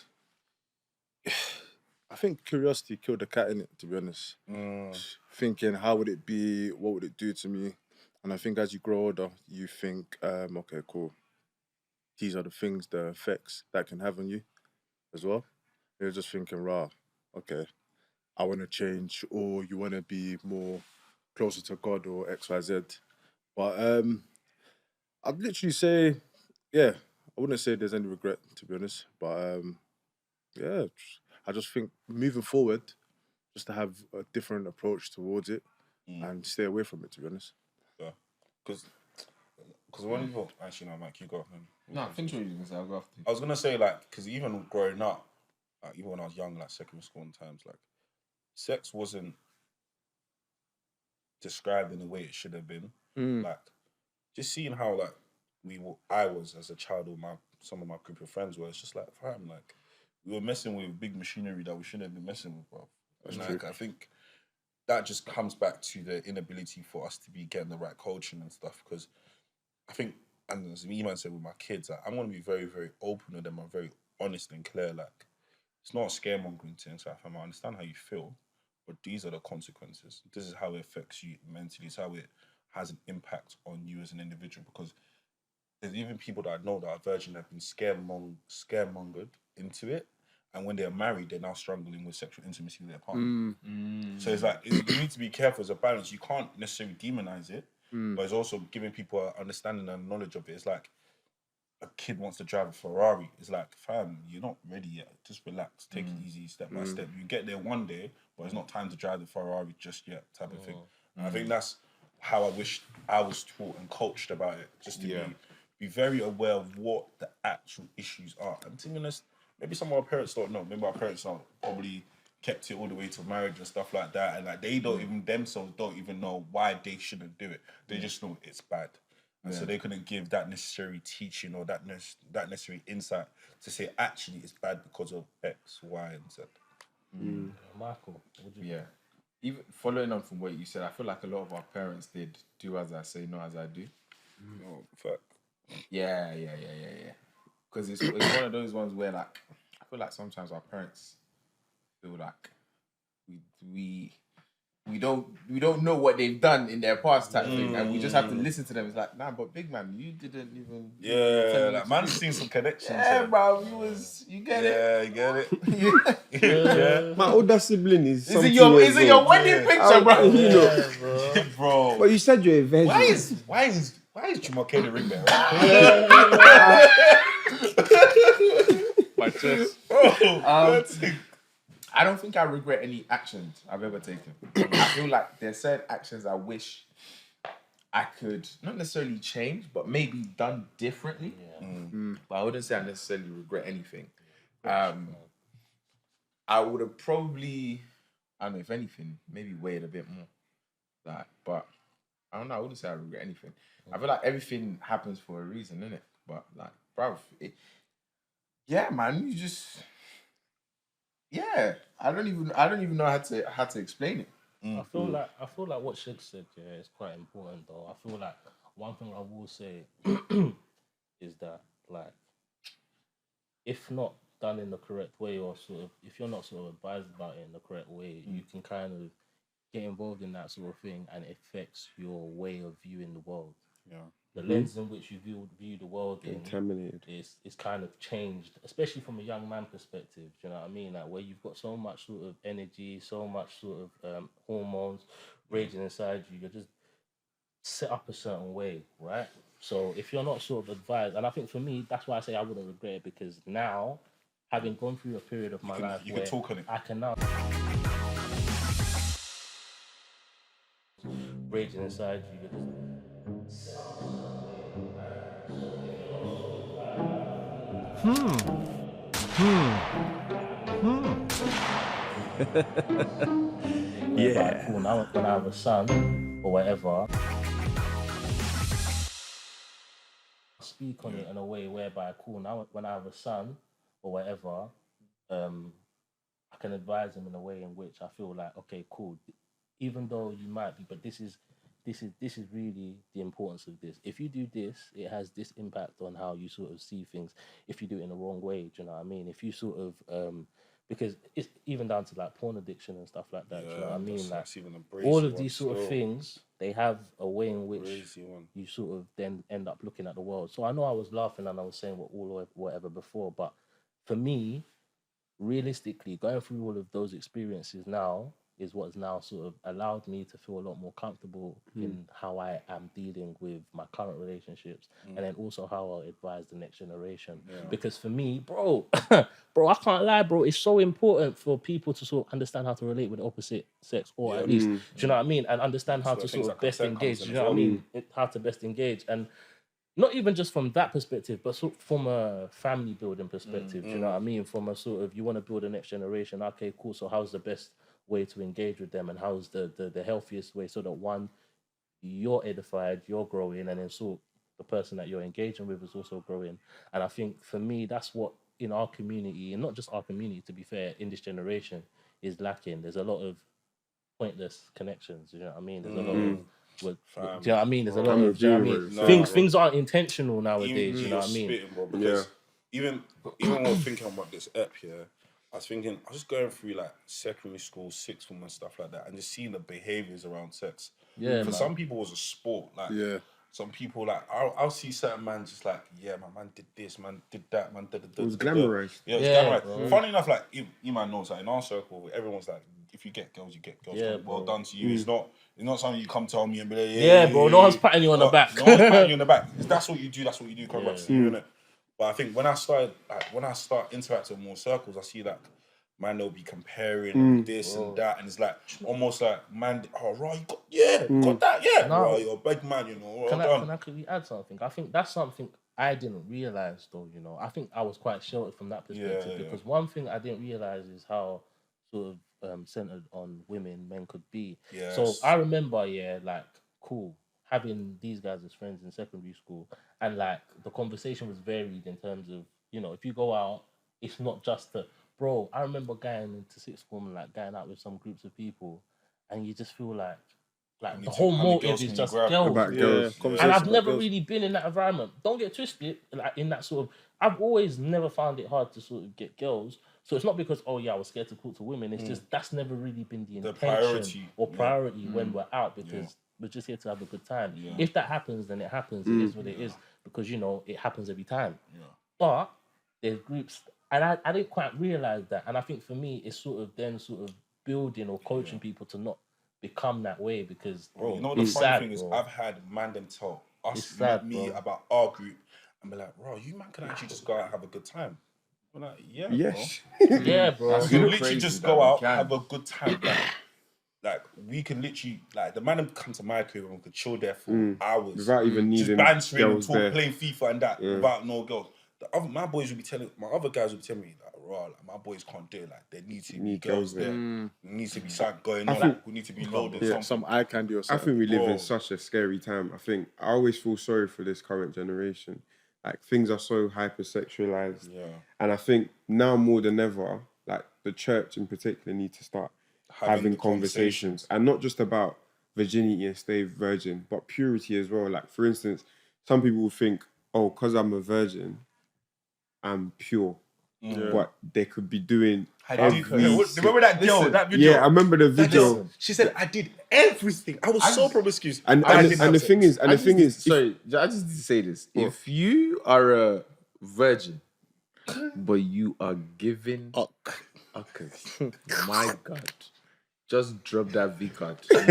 I think curiosity killed the cat in it, to be honest. Thinking, how would it be? What would it do to me? And I think as you grow older, you think, okay, cool. These are the things, the effects that can have on you as well. You're just thinking, okay, I want to change, or you want to be more closer to God or X, Y, Z. But I'd literally say, I wouldn't say there's any regret, to be honest. But I just think moving forward, just to have a different approach towards it and stay away from it, to be honest. Yeah, because when you go, actually, no, Mike, you go. No, finish what you were going to say. I'll go after you. I was gonna say, like, because even growing up, like, even when I was young, like secondary school and times, like, sex wasn't described in the way it should have been. Like, just seeing how, like, I was as a child, or some of my group of friends were, it's just like, fam, like, we were messing with big machinery that we shouldn't have been messing with, bro. And like, I think that just comes back to the inability for us to be getting the right coaching and stuff. Because I think, and as Eman said with my kids, like, I'm going to be very, very open with them. I'm very honest and clear. Like, it's not a scaremongering thing. So I understand how you feel, but these are the consequences. This is how it affects you mentally. It's how it has an impact on you as an individual. Because there's even people that I know that are virgin that have been scaremongered into it. and when they're married, they're now struggling with sexual intimacy with their partner. So it's like you need to be careful as a balance. You can't necessarily demonize it, but it's also giving people an understanding and knowledge of it. It's like a kid wants to drive a Ferrari. It's like, fam, you're not ready yet. Just relax, take it easy, step by step. You get there one day, but it's not time to drive the Ferrari just yet, type of thing. And I think that's how I wish I was taught and coached about it, just to be very aware of what the actual issues are. And to be honest, maybe some of our parents don't know. Maybe our parents are probably kept it all the way to marriage and stuff like that, and like they don't even themselves don't even know why they shouldn't do it. They just know it's bad, and so they couldn't give that necessary teaching or that necessary insight to say actually it's bad because of X, Y, and Z. Michael, would you? Yeah. Even following on from what you said, I feel like a lot of our parents did do as I say, not as I do. Oh, fuck. Yeah. Because it's one of those ones where like I feel like sometimes our parents feel like we don't know what they've done in their past type thing, and we just have to listen to them. It's like, nah, but big man, you didn't even. Yeah, like man's seen some connections. Yeah, here. bro, you get it. Yeah, you get it. Yeah. My older sibling is. Is it your wedding picture, bro? You know, Bro. but you said you're a virgin. Why is Jumoke the ring bearer? My chest. I don't think I regret any actions I've ever taken. I feel like there's certain actions I wish I could not necessarily change, but maybe done differently. But I wouldn't say I necessarily regret anything. I would have probably, I don't know, if anything, maybe weighed a bit more. Like, but I don't know. I wouldn't say I regret anything. I feel like everything happens for a reason, innit? But like, bruv, yeah, man, you just. Yeah, I don't even know how to explain it. I feel like what Shig said, is quite important though. I feel like one thing I will say is that like if not done in the correct way, or sort of if you're not sort of advised about it in the correct way, you can kind of get involved in that sort of thing, and it affects your way of viewing the world. Yeah. The lens in which you view the world Contaminated. is kind of changed, especially from a young man perspective. Do you know what I mean? Like where you've got so much sort of energy, so much sort of hormones raging inside you, you're just set up a certain way, right? So if you're not sort of advised, and I think for me, that's why I say I wouldn't regret it, because now, having gone through a period of my life where talk on it. I can now raging inside you, you're just yeah. Cool. Now when I have a son or whatever, speak on it in a way whereby cool. Now when I have a son or whatever, I can advise him in a way in which I feel like, okay, cool. Even though you might be, but this is really the importance of this. If you do this, it has this impact on how you sort of see things. If you do it in the wrong way, do you know what I mean? If you sort of because it's even down to like porn addiction and stuff like that. Do you know what I mean? Like all of these sort of things, they have a way in which you sort of then end up looking at the world. So I know I was laughing and I was saying whatever before, but for me, realistically, going through all of those experiences now is what has now sort of allowed me to feel a lot more comfortable in how I am dealing with my current relationships, and then also how I'll advise the next generation. Because for me, bro, I can't lie, bro, it's so important for people to sort of understand how to relate with the opposite sex, or at least, do you know what I mean? And understand how to sort of best engage, do you know what I mean? How to best engage. And not even just from that perspective, but sort of from a family building perspective, do you know what I mean? From a sort of, you want to build a next generation, okay, cool, so how's the best way to engage with them, and how's the healthiest way, so that one, you're edified, you're growing, and then sort the person that you're engaging with is also growing. And I think for me, that's what in our community, and not just our community, to be fair, in this generation is lacking. There's a lot of pointless connections, you know what I mean? There's a lot of do you know what I mean? There's a lot of, do you know what I mean? Things aren't intentional nowadays, you know what I mean? Spitting, bro, because even when I was thinking about this app here, I was just going through like secondary school, sixth form and stuff like that, and just seeing the behaviors around sex. Yeah, for some people, it was a sport. Like, some people like I'll see certain man just like, yeah, my man did this, man did that, man did It was glamorized. Yeah, it was glamorized. Funny enough, like you man knows that in our circle, everyone's like, if you get girls, you get girls. Yeah, well bro. done to you. It's not something you come tell me and be like, Bro. No one's patting you on the back. No one's patting you on the back. If that's what you do. That's what you do. Come back to you, innit? But I think when I start interacting with more circles, I see that man, they'll be comparing this and that, and it's like almost like man, oh right, you got that, yeah, No. right, you're a big man, you know. Can I quickly add something? I think that's something I didn't realize, though. You know, I think I was quite sheltered from that perspective because one thing I didn't realize is how sort of centered on women men could be. Yes. So I remember, having these guys as friends in secondary school, and like the conversation was varied in terms of, you know, if you go out, it's not just bro. I remember going into sixth form and like going out with some groups of people, and you just feel like the whole motive is just girls. About girls. And I've never really been in that environment. Don't get twisted. Like in that sort of, I've always never found it hard to sort of get girls. So it's not because I was scared to talk to women. It's just that's never really been the intention priority when we're out because we're just here to have a good time. Yeah. If that happens, then it happens. It is what it is because you know it happens every time. Yeah. But there's groups, and I didn't quite realize that. And I think for me, it's sort of building or coaching people to not become that way because you know the funny thing is I've had man them tell us me about our group and be like, bro, you man can actually just go out and have a good time. I'm like, yes, bro. Yeah, bro. You can literally just go out, have a good time. Like we can literally the man them come to my crib and we could chill there for hours without even needing just bantering and there. playing FIFA and that without no girls. My boys will be telling my other guys will be telling me my boys can't do it. Like there needs to be girls there. There needs to be something going on. We need to be loaded. Some eye candy or something. I think we live in such a scary time. I always feel sorry for this current generation. Like things are so hypersexualized. Yeah. And I think now more than ever, like the church in particular need to start having conversations. And not just about virginity and stay virgin, but purity as well. Like for instance, some people will think, oh, because I'm a virgin, I'm pure. But they could be doing remember that girl, that video? Yeah, I remember the video. She said, I did everything. I was so promiscuous. And the thing is, sorry, I just need to say this. If you are a virgin, but you are given my God. Just drop that V card. Drop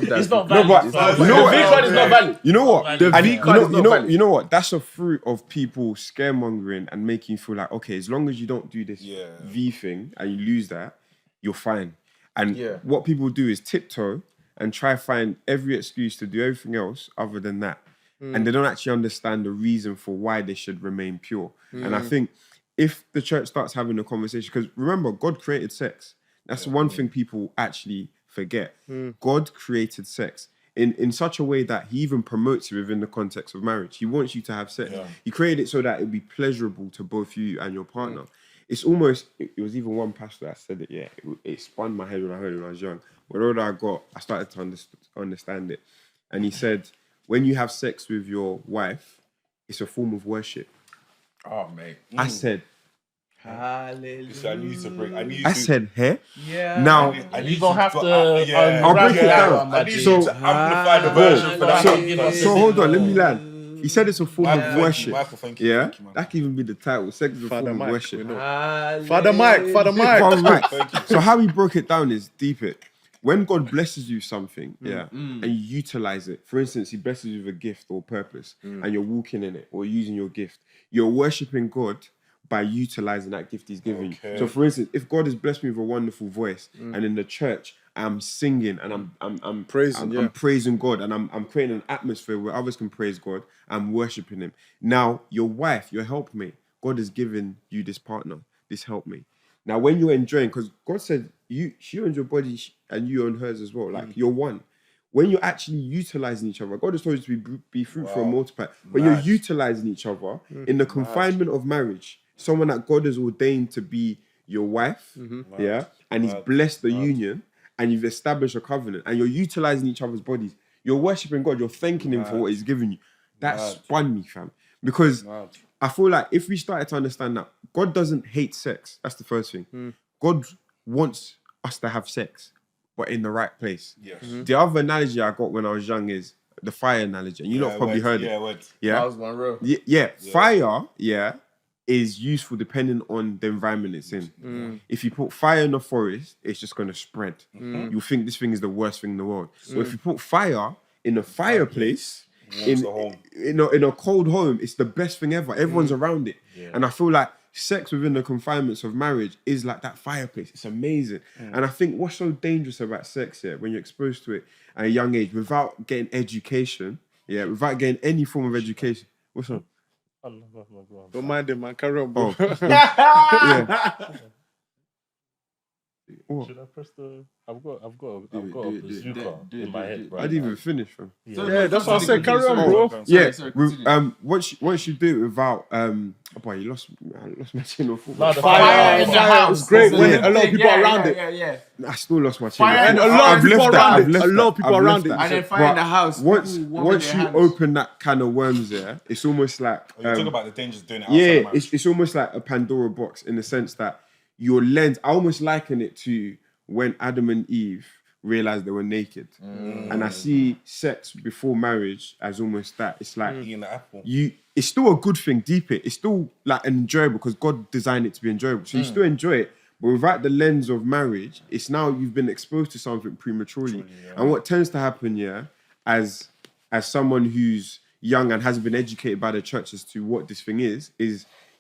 that. It's not valid. No, but you know what? The V card is not valid. You know what? The V card is not valid. You know what? That's a fruit of people scaremongering and making you feel like, okay, as long as you don't do this V thing and you lose that, you're fine. And what people do is tiptoe and try find every excuse to do everything else other than that. And they don't actually understand the reason for why they should remain pure. And I think if the church starts having a conversation, because remember, God created sex. That's one thing people actually forget. God created sex in such a way that he even promotes it within the context of marriage. He wants you to have sex. Yeah. He created it so that it would be pleasurable to both you and your partner. It's almost, it was even one pastor that said it, it spun my head when I heard it when I was young. But older I got, I started to understand it. And he said, when you have sex with your wife, it's a form of worship. Oh, mate. I said, Hallelujah. I said, hey? Yeah. Now, you don't have to. I'll break it down. I need you to amplify the version for that. So hold on, let me land. He said it's a form of worship. Thank you, that can even be the title. Sex is a form of worship. Father Mike. So how he broke it down is deep it. When God blesses you something, and you utilize it. For instance, he blesses you with a gift or purpose, and you're walking in it or using your gift. You're worshiping God by utilizing that gift he's given you. So for instance, if God has blessed me with a wonderful voice and in the church I'm singing and I'm praising God and I'm creating an atmosphere where others can praise God, I'm worshiping him. Now your wife, your helpmate, God has given you this partner, this helpmate. Now when you're enjoying, because God said she owns your body and you own hers as well, like you're one. When you're actually utilizing each other, God has told you to be fruitful and multiply. When you're utilizing each other in the confinement of marriage, someone that God has ordained to be your wife, and he's blessed the union, and you've established a covenant, and you're utilizing each other's bodies, you're worshiping God, you're thanking him for what he's given you. That spun me, fam. Because I feel like if we started to understand that God doesn't hate sex, that's the first thing. God wants us to have sex, but in the right place. Yes. The other analogy I got when I was young is the fire analogy, and you lot probably heard it. Yeah, word. Yeah, Miles Monroe. yeah. Fire, is useful depending on the environment it's in. If you put fire in the forest, it's just gonna spread. You'll think this thing is the worst thing in the world. So if you put fire in a fireplace, in a cold home, it's the best thing ever. Everyone's around it, and I feel like sex within the confinements of marriage is like that fireplace. It's amazing, and I think what's so dangerous about sex, when you're exposed to it at a young age without getting education, without getting any form of education. What's up? Don't mind him, man. Carry on, bro. Should I press the? I've got a bazooka in my head, bro. I didn't even finish, fam. Yeah, that's what I said. Carry on, bro. Once you do it without I lost my chain of thought. No, the Fire in the house. It's great when a lot of people around it. Yeah. I still lost my chain. Fire of in thought. the house. I've left that. I've left A lot of people I've around left it. that. And then fire in the house. Once you hands. open that can of worms there, it's almost like You talk about the dangers of doing it outside of marriage. it's almost like a Pandora box in the sense that your lens. I almost liken it to when Adam and Eve realized they were naked, and I see sex before marriage as almost that. It's like Eating the apple. it's still a good thing deep it. It's still like enjoyable because God designed it to be enjoyable. So you still enjoy it, but without the lens of marriage, it's now you've been exposed to something prematurely. And what tends to happen, as someone who's young and hasn't been educated by the church as to what this thing is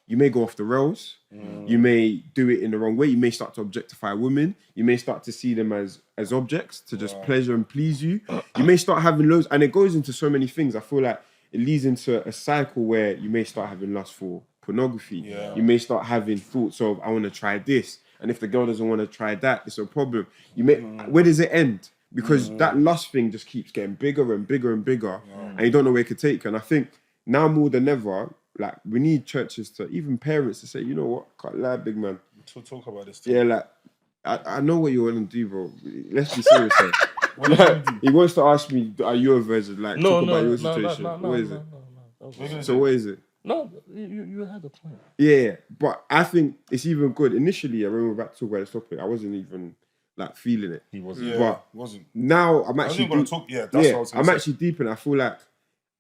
you may go off the rails. You may do it in the wrong way. You may start to objectify women. You may start to see them as objects to just pleasure and please you. You may start having loads, and it goes into so many things. I feel like it leads into a cycle where you may start having lust for pornography. You may start having thoughts of, I want to try this. And if the girl doesn't want to try that, it's a problem. Where does it end? Because that lust thing just keeps getting bigger and bigger and bigger, and you don't know where it could take you. And I think now more than ever, like we need churches to, even parents to say, you know what, can't lie, big man. To talk about this too. Yeah, like I know what you want to do, bro. Let's be serious here. He wants to ask me, are you a virgin? Like, talk about your situation. What is it? So what is it? No, you had a point. Yeah, but I think it's even good. Initially, when we were about to talk about this topic, I wasn't even like feeling it. He wasn't. Yeah, But wasn't. now I'm actually going to talk. Yeah, that's what I was going I'm to say. actually deep in. I feel like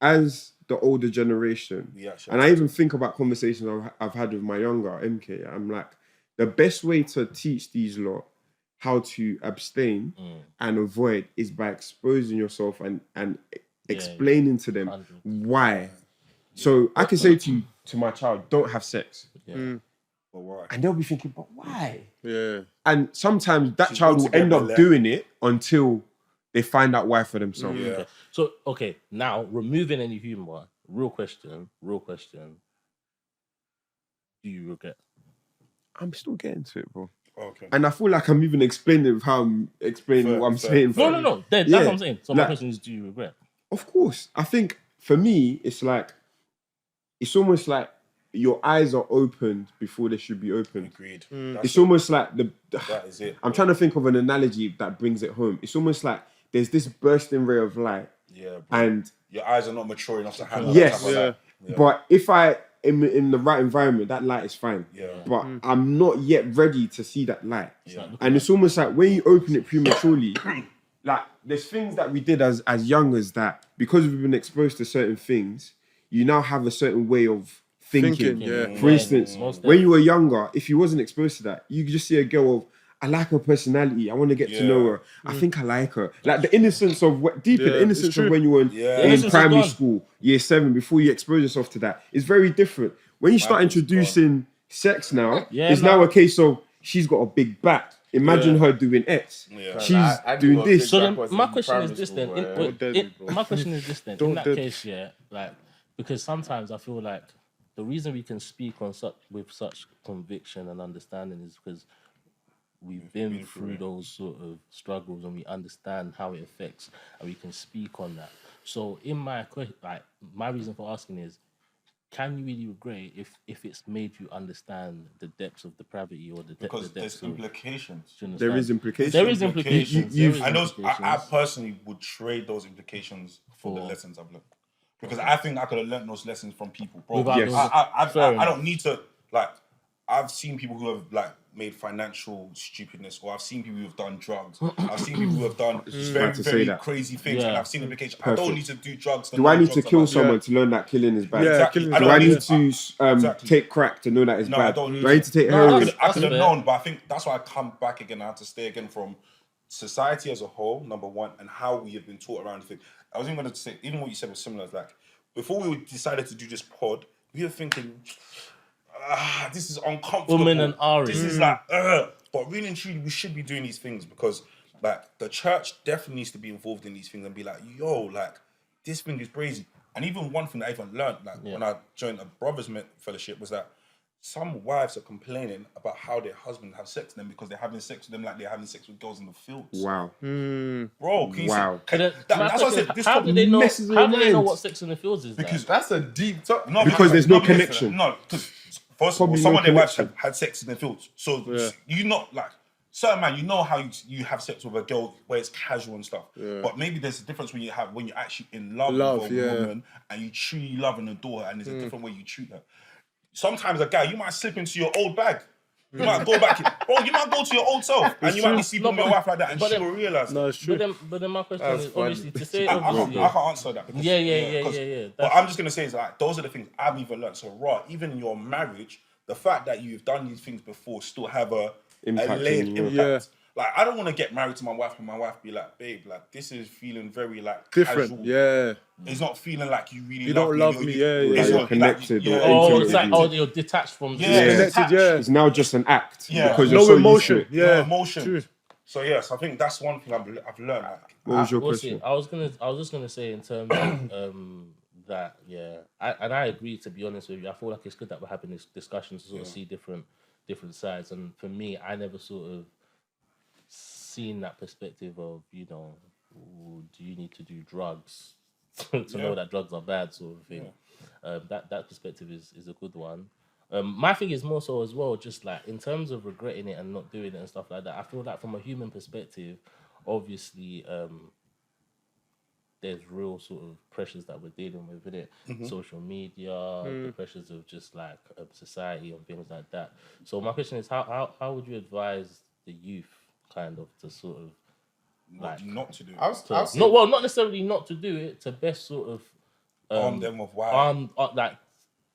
as the older generation, Yeah, sure. and I even think about conversations I've had with my younger MK. I'm like, the best way to teach these lot how to abstain and avoid is by exposing yourself and explaining to them 100%. why. So I can say to my child, don't have sex. But why? And they'll be thinking, but why? Yeah. And sometimes that child will end up doing it until they find out why for themselves. Yeah. Okay. So, now removing any humor, real question. Do you regret? I'm still getting to it, bro. Okay. And I feel like I'm even explaining with how I'm explaining what I'm saying. No. That's what I'm saying. So my question is, do you regret? Of course. I think for me, it's almost like your eyes are opened before they should be opened. Agreed. It's almost like That is it. I'm trying to think of an analogy that brings it home. It's almost like there's this bursting ray of light. Yeah. Bro. And your eyes are not mature enough to handle yes, that. Yeah. But if I am in the right environment, that light is fine. Yeah. But I'm not yet ready to see that light. Yeah. And it's almost like when you open it prematurely, like there's things that we did as youngers that because we've been exposed to certain things, you now have a certain way of thinking. For instance, when you were younger, if you wasn't exposed to that, you could just see a girl of, I like her personality. I want to get to know her. I think I like her. Like the innocence of in the innocence of when you were in primary school, year 7, before you expose yourself to that, is very different. When you start introducing sex now, it's now a case of she's got a big back. Imagine her doing X. Yeah. She's doing this. So then my question is this then. My question is this then. In that case, like because sometimes I feel like the reason we can speak on with such conviction and understanding is because we've been through those sort of struggles and we understand how it affects and we can speak on that. So in my question, like my reason for asking is, can you really regret if it's made you understand the depths of depravity or the depths Because of there's implications. There is implications. There is implications. I personally would trade those implications for the lessons I've learned. Because I think I could have learned those lessons from people, bro. Yes. I don't need to, like, I've seen people who have like made financial stupidness, or I've seen people who have done drugs. I've seen people who have done very, to say very that. crazy things, and I've seen implications. I Perfect. don't need to do drugs. Do I need to kill someone to learn that killing is bad? Yeah, Exactly. killing I is Do don't I bad, need yeah. to take crack to know that it's No, bad? I don't need Do I need to take No, heroin? that's- I could have fair. known, but I think that's why I come back again. I have to stay again from society as a whole, number one, and how we have been taught around the thing. I was even going to say, even what you said was similar. Like before we decided to do this pod, we were thinking, this is uncomfortable. Women and Ari. This is like, but really and truly, we should be doing these things because, like, the church definitely needs to be involved in these things and be like, yo, like, this thing is crazy. And even one thing that I even learned, like, when I joined a brothers fellowship, was that some wives are complaining about how their husbands have sex with them because they're having sex with them like they're having sex with girls in the fields. Wow. Bro, can you Wow. see? But That's my what I question said. is, This how do they know? messes with How your do they know mind. what sex in the fields is? Because that's a deep topic. No, Because there's no listen, connection. No, because first of all, Probably some no of their wives connection. had sex in the fields. So you know, like certain man, you know how you have sex with a girl where it's casual and stuff. But maybe there's a difference when you're actually in love with a woman and you truly love and adore her, and there's a different way you treat her. Sometimes a guy, you might slip into your old bag. You might go back, bro. You might go to your old self, and you might be sleeping with your wife like that, and she will realize. No, it's true. But then my question That's is funny. obviously to say I obviously. can't answer that. Because, Yeah. But That's- I'm just gonna say is like those are the things I've even learned. So raw, even in your marriage, the fact that you've done these things before still have a Impact layered on you. impact. Yeah. Like I don't want to get married to my wife and my wife be like, babe, like this is feeling very like Different. casual. Yeah. It's not feeling like you really You love don't me. love or me, you- yeah, it's yeah. not You're like connected you- or yeah. Oh, it's intimate like with you. you're detached from. Yeah. Connected, Attached. yeah. It's now just an act Yeah. because you're No so used to emotion. it. Yeah. No emotion. True. So yes, I think that's one thing I've learned. Like, What was your We'll question? see. I was just gonna say in terms of that, I agree. To be honest with you, I feel like it's good that we're having this discussion to sort of see different sides. And for me, I never sort of seen that perspective of do you need to do drugs to know that drugs are bad, sort of thing. That perspective is a good one. My thing is more so as well, just like in terms of regretting it and not doing it and stuff like that. I feel like from a human perspective, obviously, there's real sort of pressures that we're dealing with, in it, social media, the pressures of just like society and things like that. So my question is, how would you advise the youth kind of to sort of like not to do. not necessarily not to do it, to best sort of Arm them of why. like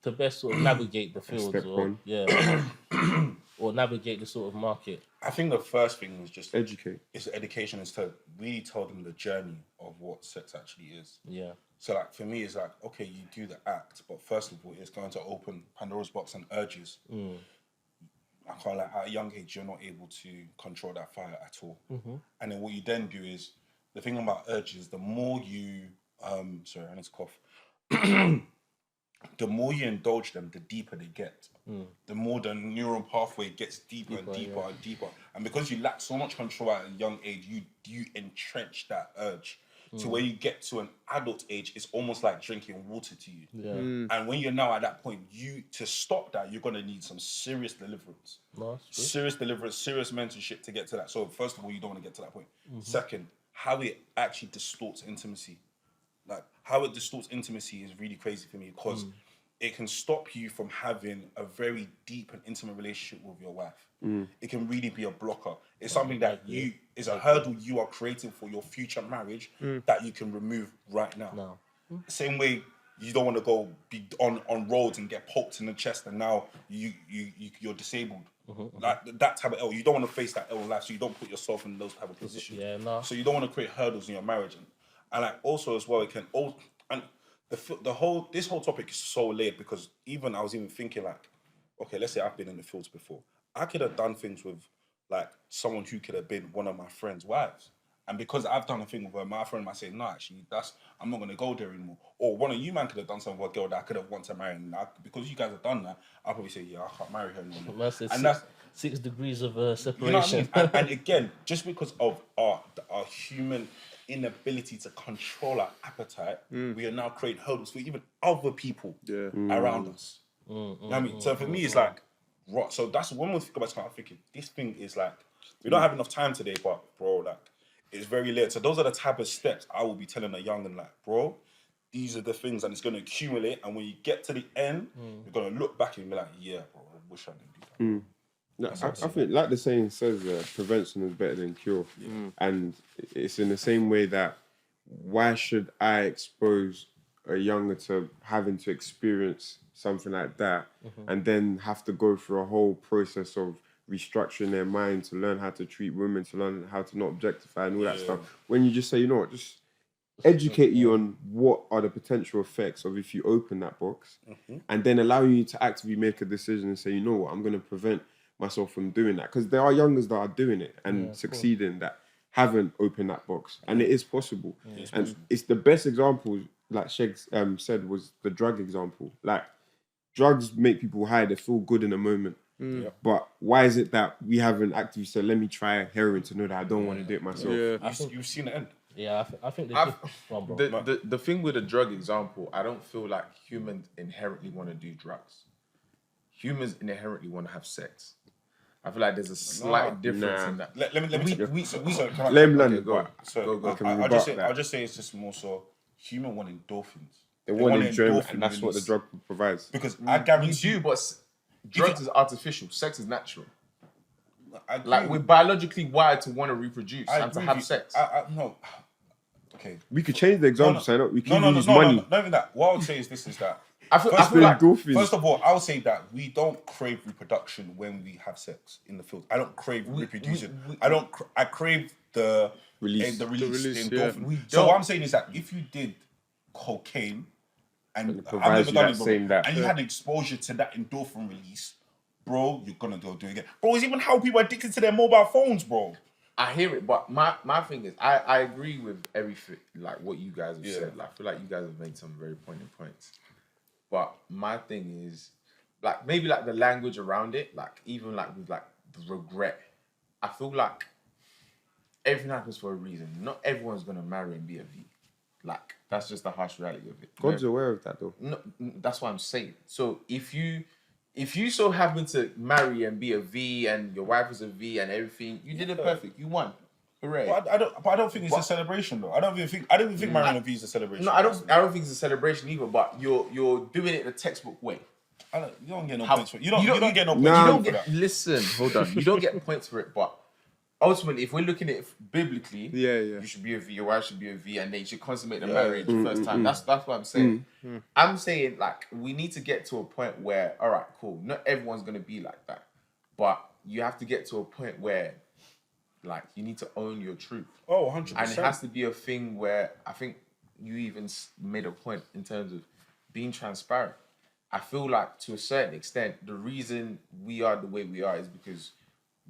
to best sort of navigate the fields Step or one. or navigate the sort of market. I think the first thing is just Educate. It's education is to really tell them the journey of what sex actually is. Yeah. So like for me, it's like, okay, you do the act, but first of all, it's going to open Pandora's box and urges. I can't like at a young age, you're not able to control that fire at all. And then what you then do is the thing about urges, the more you sorry, I need to cough. The more you indulge them, the deeper they get. The more the neural pathway gets deeper and deeper and deeper. And because you lack so much control at a young age, you entrench that urge. So when you get to an adult age, it's almost like drinking water to you. Yeah. And when you're now at that point, to stop that, you're gonna need some serious deliverance. Serious deliverance, serious mentorship to get to that. So first of all, you don't want to get to that point. Second, how it actually distorts intimacy. Like how it distorts intimacy is really crazy for me because it can stop you from having a very deep and intimate relationship with your wife. It can really be a blocker. It's something that is a hurdle you are creating for your future marriage that you can remove right now. Same way you don't want to go be on roads and get poked in the chest and now you're disabled. Like that type of L. You don't want to face that L in life, so you don't put yourself in those type of positions. So you don't want to create hurdles in your marriage. And like also as well, it can this whole topic is so layered because I was even thinking like, okay, let's say I've been in the fields before. I could have done things with like someone who could have been one of my friend's wives. And because I've done a thing with her, my friend might say, no, actually, I'm not going to go there anymore. Or one of you man could have done something with a girl that I could have wanted to marry. And because you guys have done that, I'll probably say, yeah, I can't marry her anymore. That's 6 degrees of separation. You know what I mean? and again, just because of our human inability to control our appetite, we are now creating hurdles for even other people around us. You know what I mean? So for me, it's like, right. So that's one more thing about I'm thinking, this thing is like, we don't have enough time today, but bro, like, it's very late. So those are the type of steps I will be telling a young and like, bro, these are the things and it's going to accumulate. And when you get to the end, you're going to look back and be like, yeah, bro, wish I didn't do that. No, I think, like the saying says, prevention is better than cure. And it's in the same way that why should I expose a younger to having to experience something like that and then have to go through a whole process of restructuring their mind to learn how to treat women, to learn how to not objectify and all that stuff. When you just say, you know what, just educate you on what are the potential effects of if you open that box and then allow you to actively make a decision and say, you know what, I'm going to prevent myself from doing that. Because there are youngers that are doing it and succeeding that haven't opened that box. And it is possible. And it's the best example, like Sheg said, was the drug example. Like, drugs make people high, they feel good in a moment. But why is it that we haven't actively said, let me try heroin to know that I don't want to do it myself? You've seen the end. Yeah, I think the thing with the drug example, I don't feel like humans inherently want to do drugs. Humans inherently want to have sex. I feel like there's a slight difference in that. Let me Let him land. Go. I'll just say it's just more so human want endorphins. They want enjoyment, and that's what the drug provides. Because I guarantee We do, but drugs is artificial. Sex is natural. Like, we're biologically wired to want to reproduce and to have sex. No. Okay. We could change the example, so we can use money. Not even that. What I would say is this: is that I feel like first of all, I would say that we don't crave reproduction when we have sex in the field. I don't crave reproduction. I crave the Release. the endorphin. We So don't. what I'm saying is that if you did cocaine and it provides you that same that. and you had exposure to that endorphin release, bro, you're gonna go do it again. Bro, it's even how people are addicted to their mobile phones, bro. I hear it, but my thing is, I agree with everything, like what you guys have said. Like, I feel like you guys have made some very poignant points. But my thing is, like, maybe like the language around it, like even like with like the regret. I feel like everything happens for a reason. Not everyone's gonna marry and be a V. Like, that's just the harsh reality of it. God's aware of that, though. No, that's what I'm saying. So if you so happen to marry and be a V and your wife is a V and everything, you did it perfect. You won. Hooray. But I don't think it's a celebration though. I don't even think marrying a V is a celebration. No, I don't think it's a celebration either, but you're doing it the textbook way. You don't get no points for it. You don't get no points for that. Listen, hold on. You don't get points for it, but ultimately, if we're looking at it biblically, you should be a V, your wife should be a V, and they should consummate the marriage the first time. That's what I'm saying. I'm saying, like, we need to get to a point where, all right, cool, not everyone's going to be like that, but you have to get to a point where, like, you need to own your truth. Oh, 100%. And it has to be a thing where, I think you even made a point in terms of being transparent. I feel like, to a certain extent, the reason we are the way we are is because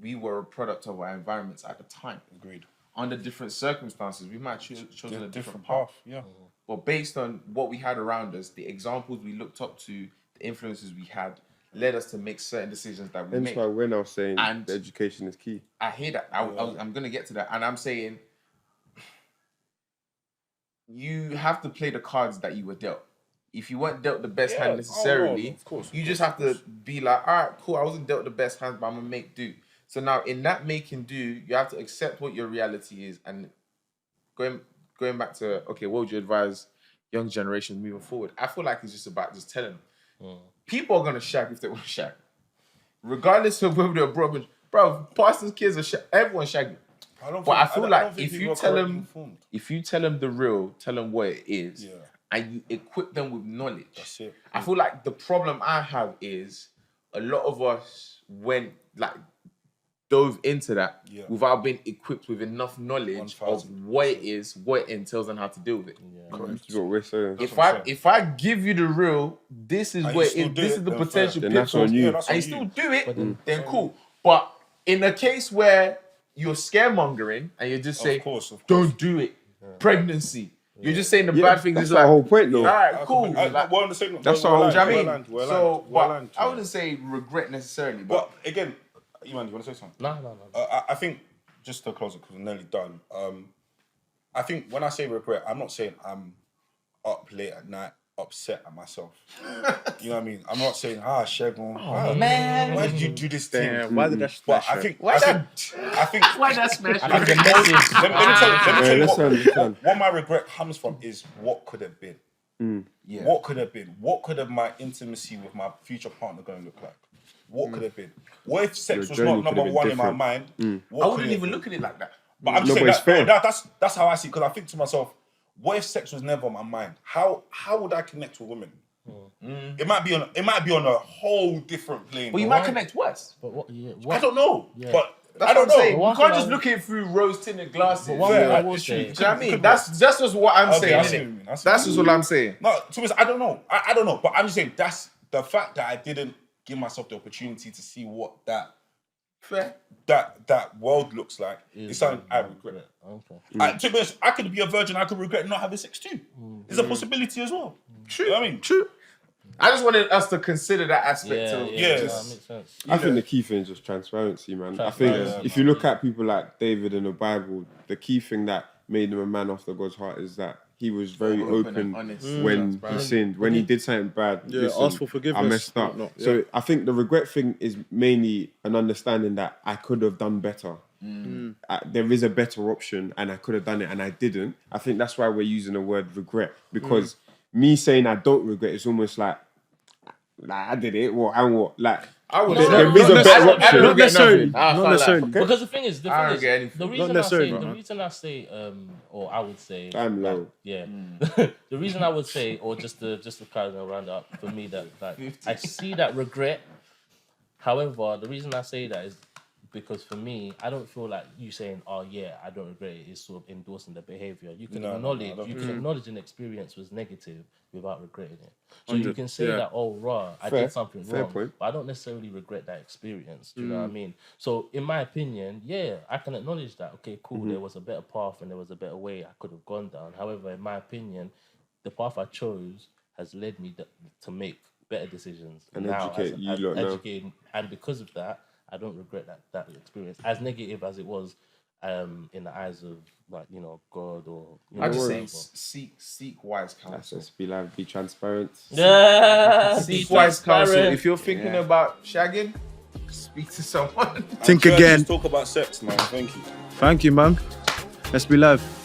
we were a product of our environments at the time. Agreed. Under different circumstances, we might have chosen a different path. path. Yeah. But based on what we had around us, the examples we looked up to, the influences we had, led us to make certain decisions that we made. That's why we're now saying And the education is key. I hear that. I'm going to get to that. And I'm saying you have to play the cards that you were dealt. If you weren't dealt the best hand necessarily, of course, you just have to be like, all right, cool, I wasn't dealt the best hand, but I'm going to make do. So now, in that making do, you have to accept what your reality is. And going back to, okay, what would you advise young generations moving forward? I feel like it's just about just telling them. People are going to shag if they want to shag. Regardless of whether they're broken. Bro, pastors' kids are everyone's shagging. I feel like if you tell them the real, tell them what it is, and you equip them with knowledge. That's it. I feel like the problem I have is a lot of us dove into that without being equipped with enough knowledge of what it is, what it entails, and how to deal with it. That's what we're saying. If I give you the real, this is what it is, this is the potential pitfalls, and you still do it, then cool. But in a case where you're scaremongering and you just say, don't do it, pregnancy. You're just saying the bad things. That's the whole point, though. All right, cool. We're on the same. That's the whole. I wouldn't say regret necessarily, but again, Iman, you want to say something? No. I think just to close it because we're nearly done. I think when I say regret, I'm not saying I'm up late at night upset at myself. You know what I mean? I'm not saying, Shegun, man, why did you do this thing? Why did that smash? I think why that smash? Let me tell you what my regret comes from is what could have been. What could have been? What could have my intimacy with my future partner going to look like? what could have been? What if sex Your was journey not could number have been one in my different. mind? I What wouldn't could even have look at it like that. But I'm just No, saying but it's fair. that's how I see it, because I think to myself, what if sex was never on my mind? How would I connect with women? It might be on a whole different plane. Well, you bro. might connect worse. But what? Yeah, I don't know, but That's I don't what I'm saying. know. You can't just look at it through rose-tinted glasses. But one Yeah, thing I like, will it's say, true. Do you know what I mean? That's just what I'm Okay, saying. I innit? see what you mean. I see That's what you just what I'm saying. No, to be honest, I don't know. I don't know, but I'm just saying that's the fact that I didn't give myself the opportunity to see what that world looks like. It's something I regret. Okay. To be honest, I could be a virgin. I could regret not having sex too. It's a possibility as well. True. You know what I mean? True. I just wanted us to consider that aspect Yeah, of yeah. that makes sense. I think the key thing is just transparency, man. I think Transparency. if you look at people like David in the Bible, the key thing that made him a man after God's heart is that he was very Open and open honest. when he Transparent. sinned, when he did something bad. Yeah, listen, ask for forgiveness. I messed up. whatnot, yeah. So I think the regret thing is mainly an understanding that I could have done better. There is a better option, and I could have done it, and I didn't. I think that's why we're using the word regret, because me saying I don't regret is almost like I did it. What and what? Like I would No, say there is a better option. Not necessarily. I Not can't necessarily. lie. Because the thing is, I don't get anything. the Not reason necessarily, the man. reason I say, or I would say, I'm low. like, yeah, the reason I would say, or just to kind of round up for me that like I see that regret. However, the reason I say that is because for me, I don't feel like you saying, "Oh yeah, I don't regret it," is sort of endorsing the behavior. You can acknowledge an experience was negative without regretting it. So you can say that, "Oh, I Fair. did something Fair wrong," point. but I don't necessarily regret that experience. Do you know what I mean? So in my opinion, yeah, I can acknowledge that. Okay, cool. There was a better path and there was a better way I could have gone down. However, in my opinion, the path I chose has led me to make better decisions And now educate you lot now. and because of that, I don't regret that experience, as negative as it was in the eyes of like God or. I just say whatever. seek wise That's counsel. just be like, be transparent. Yeah, Seek wise counsel. transparent. If you're thinking about shagging, speak to someone. Think Sure, again. Let's talk about sex, man. Thank you. Thank you, man. Let's be live.